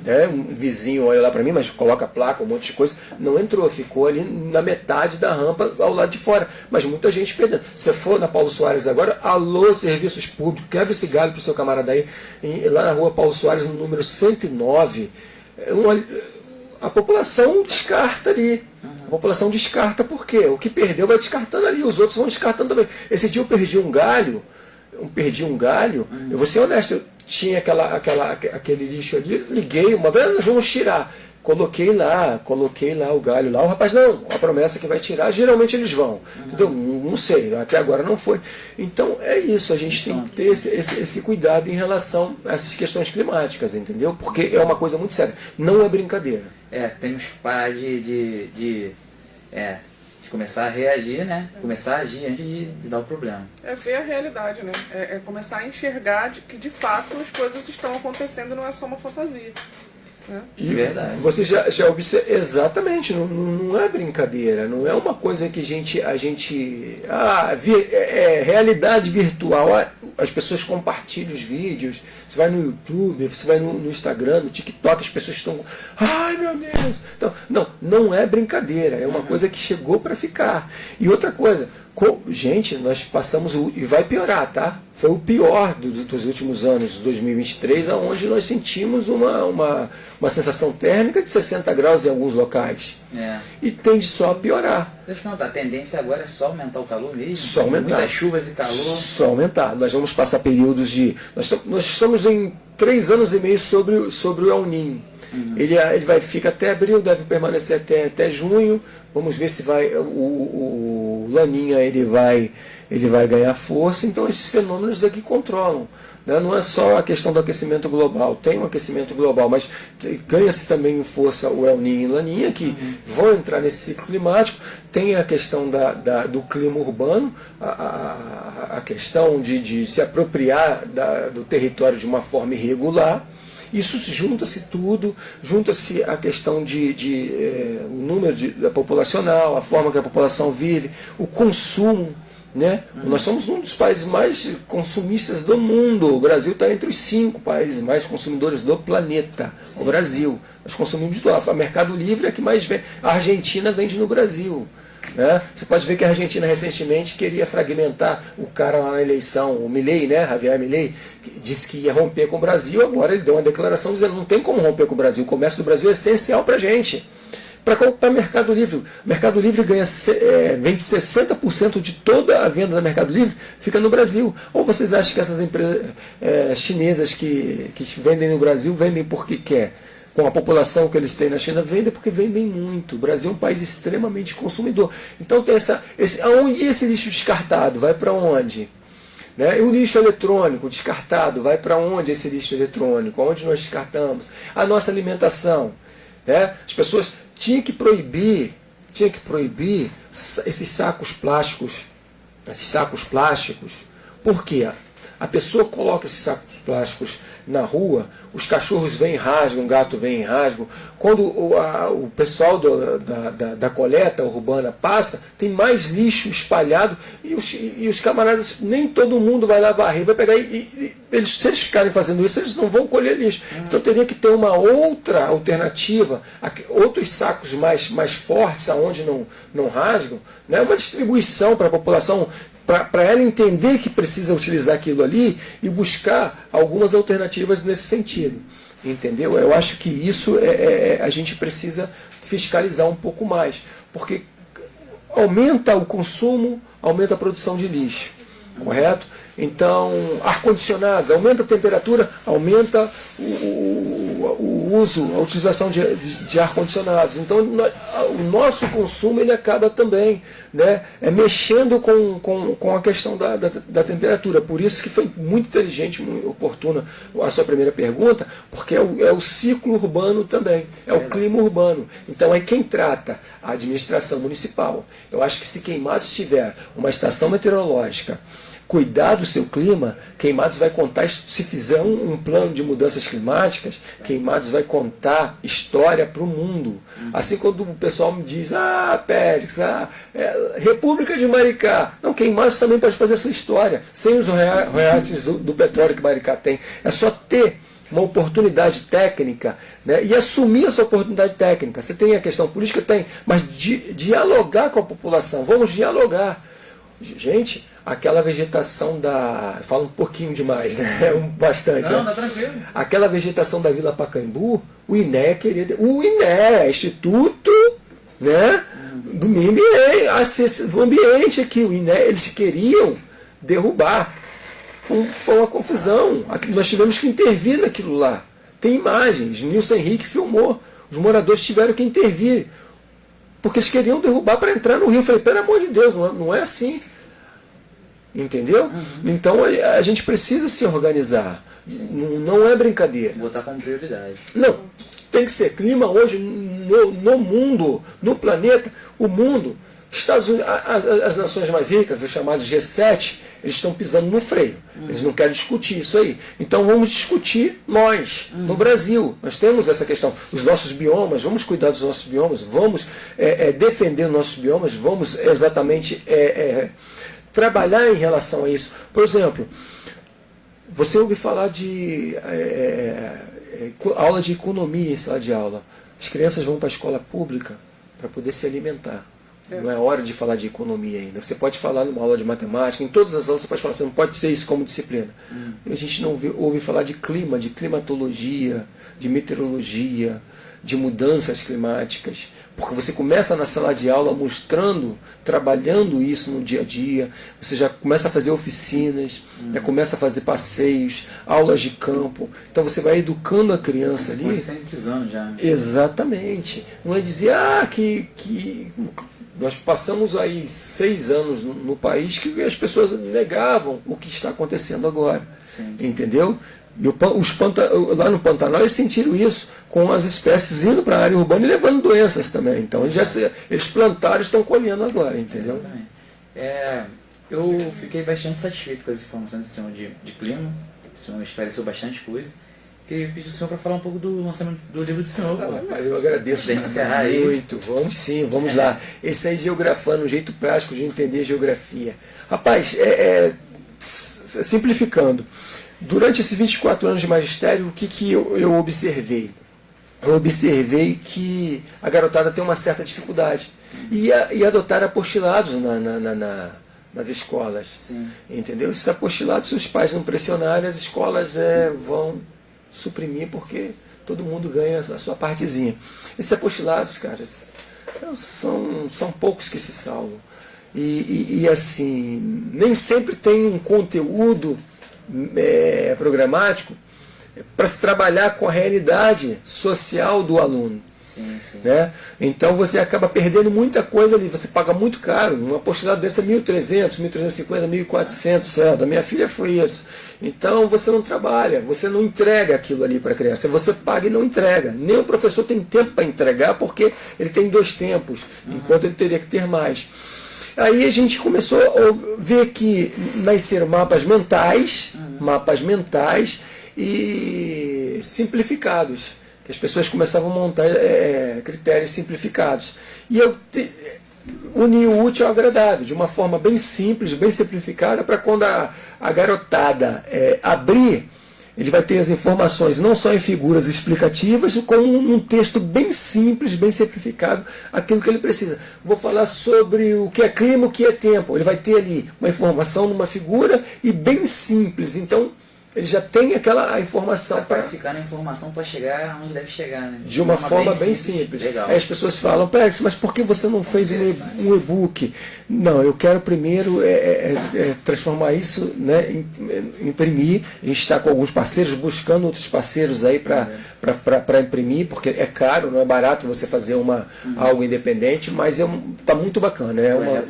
B: Né? Um vizinho olha lá para mim, mas coloca placa, um monte de coisa. Não entrou, ficou ali na metade da rampa ao lado de fora. Mas muita gente perdendo. Se você for na Paulo Soares agora, alô, serviços públicos, quebra esse galho pro seu camarada aí, lá na rua Paulo Soares, no número 109. A população descarta ali. A população descarta por quê? O que perdeu vai descartando ali, os outros vão descartando também. Esse dia eu perdi um galho, eu vou ser honesto, eu tinha aquele lixo ali, liguei, uma vez nós vamos tirar. Coloquei lá o galho lá, o rapaz, não, a promessa que vai tirar, geralmente eles vão. Entendeu? Não sei, até agora não foi. Então é isso, a gente tem que ter esse cuidado em relação a essas questões climáticas, entendeu? Porque é uma coisa muito séria, não é brincadeira.
A: Temos que parar de começar a reagir, né? Começar a agir antes de dar o problema.
C: É ver a realidade, né? É começar a enxergar que de fato as coisas estão acontecendo, não é só uma fantasia.
B: E
A: verdade.
B: Você já observa, exatamente, não é brincadeira, não é uma coisa que realidade virtual, as pessoas compartilham os vídeos, você vai no YouTube, você vai no Instagram, no TikTok, as pessoas estão, ai meu Deus, então, não é brincadeira, é uma coisa que chegou para ficar. E outra coisa, gente, nós passamos, e vai piorar, tá? Foi o pior dos últimos anos, 2023, onde nós sentimos uma sensação térmica de 60 graus em alguns locais. E tende só a piorar.
A: Deixa eu perguntar, a tendência agora é só aumentar o calor mesmo?
B: Só aumentar.
A: Muitas chuvas e calor?
B: Só aumentar. Nós vamos passar períodos de... Nós estamos em 3 anos e meio sobre o El Niño. Ele fica até abril, deve permanecer até junho. Vamos ver se o Laninha ele vai ganhar força. Então esses fenômenos aqui controlam. Né? Não é só a questão do aquecimento global. Tem um aquecimento global, mas ganha-se também em força o El Niño e Laninha, que vão entrar nesse ciclo climático. Tem a questão do clima urbano, a questão de se apropriar do território de uma forma irregular. Isso junta-se tudo, junta-se a questão o número populacional, a forma que a população vive, o consumo. Né? Nós somos um dos países mais consumistas do mundo. O Brasil está entre os 5 países mais consumidores do planeta. Sim. O Brasil. Nós consumimos de tudo. O Mercado Livre é que mais vende. A Argentina vende no Brasil. Né? Você pode ver que a Argentina recentemente queria fragmentar o cara lá na eleição, o Milei, né? Javier Milei, que disse que ia romper com o Brasil. Agora ele deu uma declaração dizendo que não tem como romper com o Brasil. O comércio do Brasil é essencial para a gente. Para Mercado Livre. O Mercado Livre vende 60% de toda a venda da Mercado Livre fica no Brasil. Ou vocês acham que essas empresas chinesas que vendem no Brasil vendem porque quer? Com a população que eles têm na China, vendem porque vendem muito. O Brasil é um país extremamente consumidor. Então tem e esse lixo descartado vai para onde? Né? E o lixo eletrônico descartado vai para onde esse lixo eletrônico? Onde nós descartamos? A nossa alimentação. Né? As pessoas tinham que proibir esses sacos plásticos. Por quê? A pessoa coloca esses sacos plásticos na rua, os cachorros vêm e rasgam, o gato vem e rasgam. Quando o pessoal da coleta urbana passa, tem mais lixo espalhado e os camaradas, nem todo mundo vai lá varrer, vai pegar se eles ficarem fazendo isso, eles não vão colher lixo. Então teria que ter uma outra alternativa, outros sacos mais fortes, aonde não rasgam, né? Uma distribuição para a população, para ela entender que precisa utilizar aquilo ali e buscar algumas alternativas nesse sentido. Entendeu? Eu acho que isso a gente precisa fiscalizar um pouco mais, porque aumenta o consumo, aumenta a produção de lixo, correto? Então, ar-condicionados, aumenta a temperatura, aumenta o uso, a utilização de ar-condicionados. Então, o nosso consumo ele acaba também, né, mexendo com a questão da temperatura. Por isso que foi muito inteligente, muito oportuna a sua primeira pergunta, porque é o ciclo urbano também, é o clima urbano. Então, é quem trata a administração municipal. Eu acho que se Queimados tiver uma estação meteorológica, cuidar do seu clima, Queimados vai contar, se fizer um plano de mudanças climáticas, Queimados vai contar história para o mundo. Assim, quando o pessoal me diz, Périx, República de Maricá. Não, Queimados também pode fazer essa história, sem os royalties do petróleo que Maricá tem. É só ter uma oportunidade técnica, né, e assumir essa oportunidade técnica. Você tem a questão política, tem, mas dialogar com a população. Vamos dialogar. Gente, aquela vegetação da... Fala um pouquinho demais, né? Bastante.
A: Não,
B: né?
A: tá tranquilo.
B: Aquela vegetação da Vila Pacaembu, o INE queria... O INE, Instituto, né, do Meio Ambiente, do ambiente aqui, o INE, eles queriam derrubar. Foi uma confusão. Nós tivemos que intervir naquilo lá. Tem imagens, Nilson Henrique filmou. Os moradores tiveram que intervir. Porque eles queriam derrubar para entrar no rio. Eu falei, pelo amor de Deus, não é assim. Entendeu? Então a gente precisa se organizar. Não é brincadeira.
A: Botar como prioridade.
B: Não, tem que ser clima hoje no mundo, no planeta, o mundo. Estados Unidos, as nações mais ricas, os chamados G7, eles estão pisando no freio. Eles não querem discutir isso aí. Então vamos discutir nós, no Brasil. Nós temos essa questão. Os nossos biomas, vamos cuidar dos nossos biomas, vamos defender os nossos biomas, vamos exatamente trabalhar em relação a isso. Por exemplo, você ouve falar de aula de economia em sala de aula. As crianças vão para a escola pública para poder se alimentar. Não é hora de falar de economia ainda. Você pode falar numa aula de matemática, em todas as aulas você pode falar, você não pode ser isso como disciplina. A gente não ouve falar de clima, de climatologia, de meteorologia, de mudanças climáticas. Porque você começa na sala de aula mostrando, trabalhando isso no dia a dia, você já começa a fazer oficinas, já começa a fazer passeios, aulas de campo. Então você vai educando a criança ali.
A: Conscientizando já.
B: Exatamente. Não é dizer que nós passamos aí 6 anos no país que as pessoas negavam o que está acontecendo agora.
A: Sim.
B: Entendeu? E lá no Pantanal eles sentiram isso, com as espécies indo para a área urbana e levando doenças também. Então eles plantaram e estão colhendo agora, entendeu?
A: Exatamente. Eu fiquei bastante satisfeito com as informações do senhor de clima. O senhor esclareceu bastante coisa. Queria pedir ao senhor para falar um pouco do lançamento do livro do senhor.
B: Eu agradeço muito. Vamos sim, vamos lá. Esse aí, geografando, um jeito prático de entender geografia. Rapaz, simplificando, durante esses 24 anos de magistério, o que eu observei? Eu observei que a garotada tem uma certa dificuldade e adotar apostilados nas escolas.
A: Sim.
B: Entendeu? Esses apostilados, se os pais não pressionarem, as escolas vão suprimir, porque todo mundo ganha a sua partezinha. Esses apostilados, cara, são poucos que se salvam. E assim, nem sempre tem um conteúdo programático para se trabalhar com a realidade social do aluno.
A: Sim, sim.
B: Né? Então você acaba perdendo muita coisa ali, você paga muito caro. Um apostolado desse é 1.300, 1.350, 1.400. Da minha filha foi isso. Então você não trabalha, você não entrega aquilo ali para a criança. Você paga e não entrega. Nem o professor tem tempo para entregar, porque ele tem 2 tempos, enquanto ele teria que ter mais. Aí a gente começou a ver que nasceram mapas mentais e simplificados. Que as pessoas começavam a montar critérios simplificados. E eu uni o útil ao agradável, de uma forma bem simples, bem simplificada, para quando a garotada abrir, ele vai ter as informações não só em figuras explicativas, como num texto bem simples, bem simplificado, aquilo que ele precisa. Vou falar sobre o que é clima, o que é tempo. Ele vai ter ali uma informação numa figura e bem simples. Então, ele já tem a informação
A: para ficar na informação para chegar onde deve chegar, né?
B: De uma forma bem simples.
A: Legal.
B: Aí as pessoas falam, Pex, mas por que você não fez um e-book? Não, eu quero primeiro transformar isso, né, imprimir. A gente está com alguns parceiros, buscando outros parceiros aí para imprimir, porque é caro, não é barato você fazer algo independente, mas está muito bacana.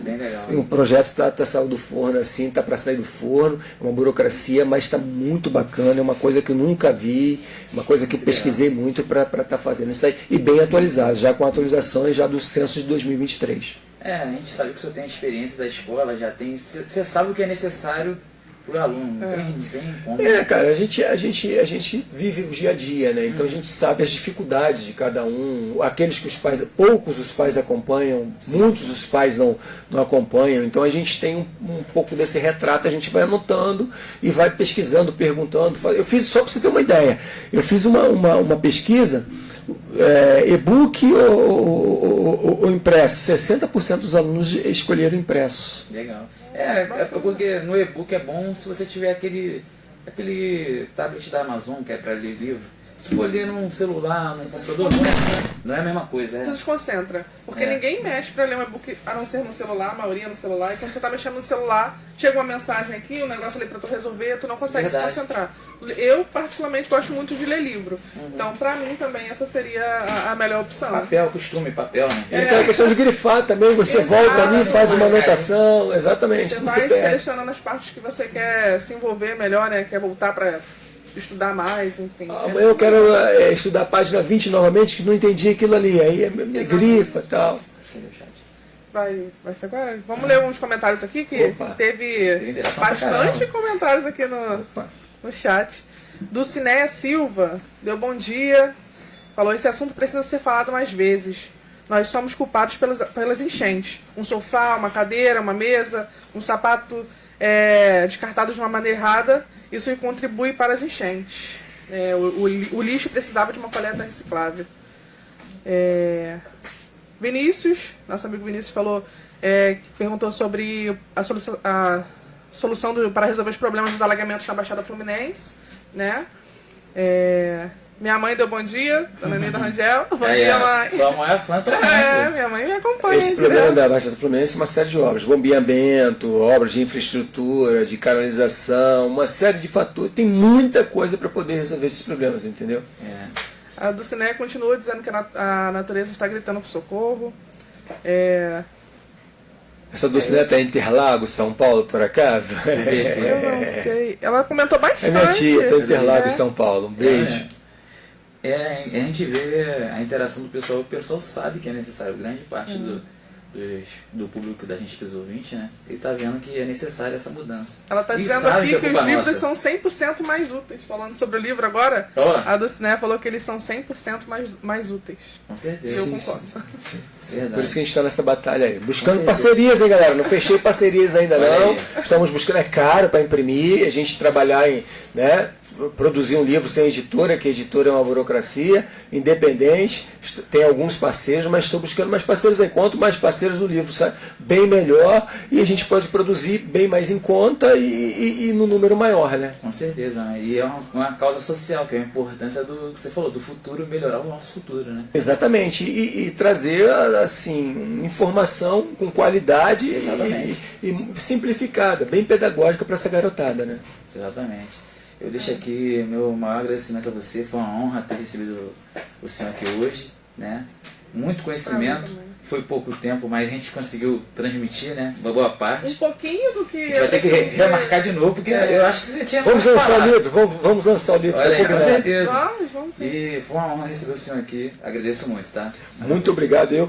A: Bem legal.
B: O projeto está saindo do forno, assim, está para sair do forno, é uma burocracia, mas está muito bacana, é uma coisa que eu nunca vi, uma coisa que eu pesquisei muito para estar fazendo isso aí, e bem atualizado, já com atualizações já do censo de 2023.
A: A gente sabe que o senhor tem a experiência da escola, já tem. Você sabe o que é necessário pro aluno, não tem como.
B: Cara, a gente vive o dia a dia, né? Então a gente sabe as dificuldades de cada um, aqueles que poucos os pais acompanham, muitos os pais não acompanham, então a gente tem um pouco desse retrato, a gente vai anotando e vai pesquisando, perguntando. Eu fiz, só para você ter uma ideia, eu fiz uma pesquisa, e-book ou impresso, 60% dos alunos escolheram impresso.
A: Legal. É porque no e-book é bom se você tiver aquele tablet da Amazon que é para ler livro. Se for ler num celular, num computador, não é a mesma coisa.
C: Tu desconcentra. Porque ninguém mexe pra ler um e-book a não ser no celular, a maioria no celular. E quando você tá mexendo no celular, chega uma mensagem aqui, um negócio ali pra tu resolver, tu não consegue se concentrar. Eu, particularmente, gosto muito de ler livro. Então, pra mim, também, essa seria a melhor opção.
A: Papel, papel, né?
B: Então é questão de grifar também, você volta ali, faz uma anotação, exatamente.
C: Você vai selecionando as partes que você quer se envolver melhor, né? Quer voltar pra estudar mais, enfim.
B: Eu quero estudar a página 20 novamente, que não entendi aquilo ali. Aí grifa e tal.
C: Vai ser agora? Vamos ler uns comentários aqui, que teve bastante comentários aqui no chat. Dulcinéia Silva deu bom dia. Falou, esse assunto precisa ser falado mais vezes. Nós somos culpados pelas enchentes. Um sofá, uma cadeira, uma mesa, um sapato descartado de uma maneira errada, isso contribui para as enchentes. O lixo precisava de uma coleta reciclável. Vinícius, nosso amigo Vinícius falou, perguntou sobre a solução para resolver os problemas dos alagamentos na Baixada Fluminense, né? Minha mãe deu bom dia, dona Neida Rangel. Bom dia, mãe.
A: Sua mãe é fã também.
C: Minha mãe me acompanha.
B: Esse problema da Baixada Fluminense é uma série de obras. Bombeamento, obras de infraestrutura, de canalização, uma série de fatores. Tem muita coisa para poder resolver esses problemas, entendeu?
C: A Dulcinéia continua dizendo que a natureza está gritando por socorro.
B: Essa Dulcinéia está em Interlagos, São Paulo, por acaso?
C: Eu não sei. Ela comentou bastante.
B: É minha tia, está em Interlagos, São Paulo. Um beijo.
A: A gente vê a interação do pessoal, o pessoal sabe que é necessário, grande parte do público da gente, que os ouvintes, né? Ele tá vendo que é necessária essa mudança.
C: Ela está dizendo aqui que os livros são 100% mais úteis. Falando sobre o livro agora, a Dulcinéia falou que eles são 100% mais úteis.
A: Com certeza.
C: Eu concordo.
B: Sim. Por isso que a gente está nessa batalha aí. Buscando parcerias, hein, galera? Não fechei parcerias ainda não. Estamos buscando, é caro para imprimir, a gente trabalhar em, né, produzir um livro sem editora, que a editora é uma burocracia, independente, tem alguns parceiros, mas estou buscando mais parceiros aí. Quanto mais parceiros no livro sai bem melhor e a gente pode produzir bem mais em conta e no número maior, né?
A: Com certeza, né? E é uma causa social, que é a importância do que você falou, do futuro, melhorar o nosso futuro, né?
B: Exatamente, e trazer, assim, informação com qualidade e simplificada, bem pedagógica para essa garotada, né?
A: Exatamente. Eu deixo aqui meu maior agradecimento a você, foi uma honra ter recebido o senhor aqui hoje, né? Muito conhecimento, foi pouco tempo, mas a gente conseguiu transmitir, né? Uma boa parte.
C: Um pouquinho do que...
A: A gente vai ter que remarcar de novo, porque eu acho que você tinha...
B: Vamos lançar o livro, vamos lançar o livro.
A: Olha aí, com certeza.
C: Vamos sim.
A: E foi uma honra receber o senhor aqui, agradeço muito, tá?
B: Muito obrigado, eu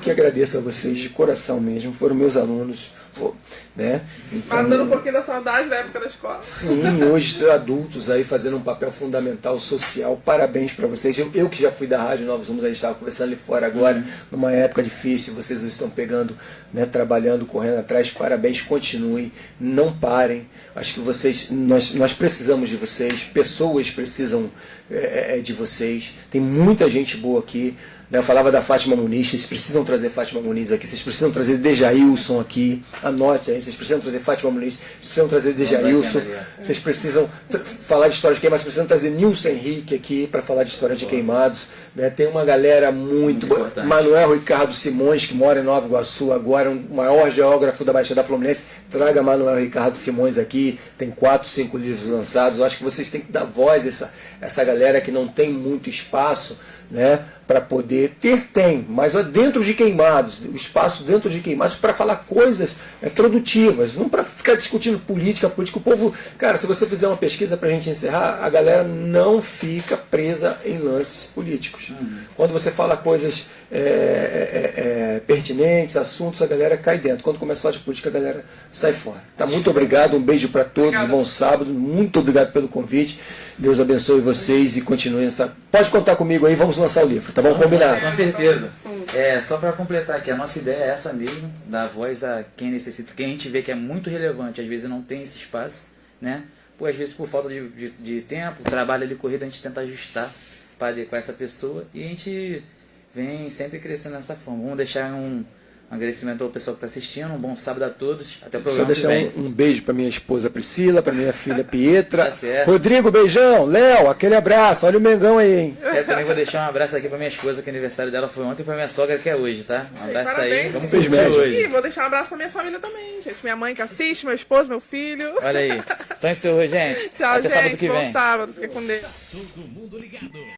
B: que agradeço a vocês de coração mesmo, foram meus alunos, né? Então,
C: matando um pouquinho da saudade da época da escola.
B: Sim, hoje adultos aí fazendo um papel fundamental social, parabéns para vocês. Eu que já fui da Rádio Novos Rumos, a gente estava conversando ali fora agora, numa época difícil, vocês estão pegando, né, trabalhando, correndo atrás, parabéns, continuem, não parem. Acho que vocês, nós precisamos de vocês, pessoas precisam de vocês, tem muita gente boa aqui. Eu falava da Fátima Muniz, vocês precisam trazer Fátima Muniz aqui, vocês precisam trazer Dejailson aqui, anote aí, vocês precisam trazer Fátima Muniz, vocês precisam trazer Dejailson, vocês precisam falar de história de queimados, precisam trazer Nilson Henrique aqui para falar de história de queimados, né? Tem uma galera muito boa, Manuel Ricardo Simões, que mora em Nova Iguaçu agora, o maior geógrafo da Baixada Fluminense, traga Manuel Ricardo Simões aqui, tem 4, 5 livros lançados, eu acho que vocês têm que dar voz a essa galera que não tem muito espaço, né, para poder tem, mas dentro de Queimados, o espaço dentro de Queimados para falar coisas produtivas, não para ficar discutindo política. O povo, cara, se você fizer uma pesquisa para a gente encerrar, a galera não fica presa em lances políticos. Quando você fala coisas pertinentes, assuntos, a galera cai dentro. Quando começa a falar de política, a galera sai fora. Tá, muito obrigado, um beijo para todos, bom sábado, muito obrigado pelo convite. Deus abençoe vocês e continue essa. Pode contar comigo aí, vamos lançar o livro, tá bom? Combinado.
A: Com certeza. Só para completar aqui, a nossa ideia é essa mesmo, dar voz a quem necessita, quem a gente vê que é muito relevante, às vezes não tem esse espaço, né? Às vezes por falta de tempo, trabalho ali corrido, a gente tenta ajustar para adequar essa pessoa e a gente vem sempre crescendo dessa forma. Vamos deixar um agradecimento ao pessoal que está assistindo, um bom sábado a todos, até o programa
B: que vem. Um beijo para minha esposa Priscila, para minha filha Pietra.
A: Tá certo.
B: Rodrigo, beijão. Léo, aquele abraço. Olha o Mengão aí, hein?
A: Eu também vou deixar um abraço aqui para minha esposa, que o aniversário dela foi ontem, e para minha sogra, que é hoje, tá? Um abraço
C: parabéns.
A: aí, vamos curtir hoje.
C: E vou deixar um abraço para minha família também, gente. Minha mãe que assiste, meu esposo, meu filho.
A: Olha aí. Então encerrou, gente.
C: Tchau,
A: até
C: gente.
A: sábado que vem.
C: Bom sábado. Fica com Deus.
E: Todo mundo ligado.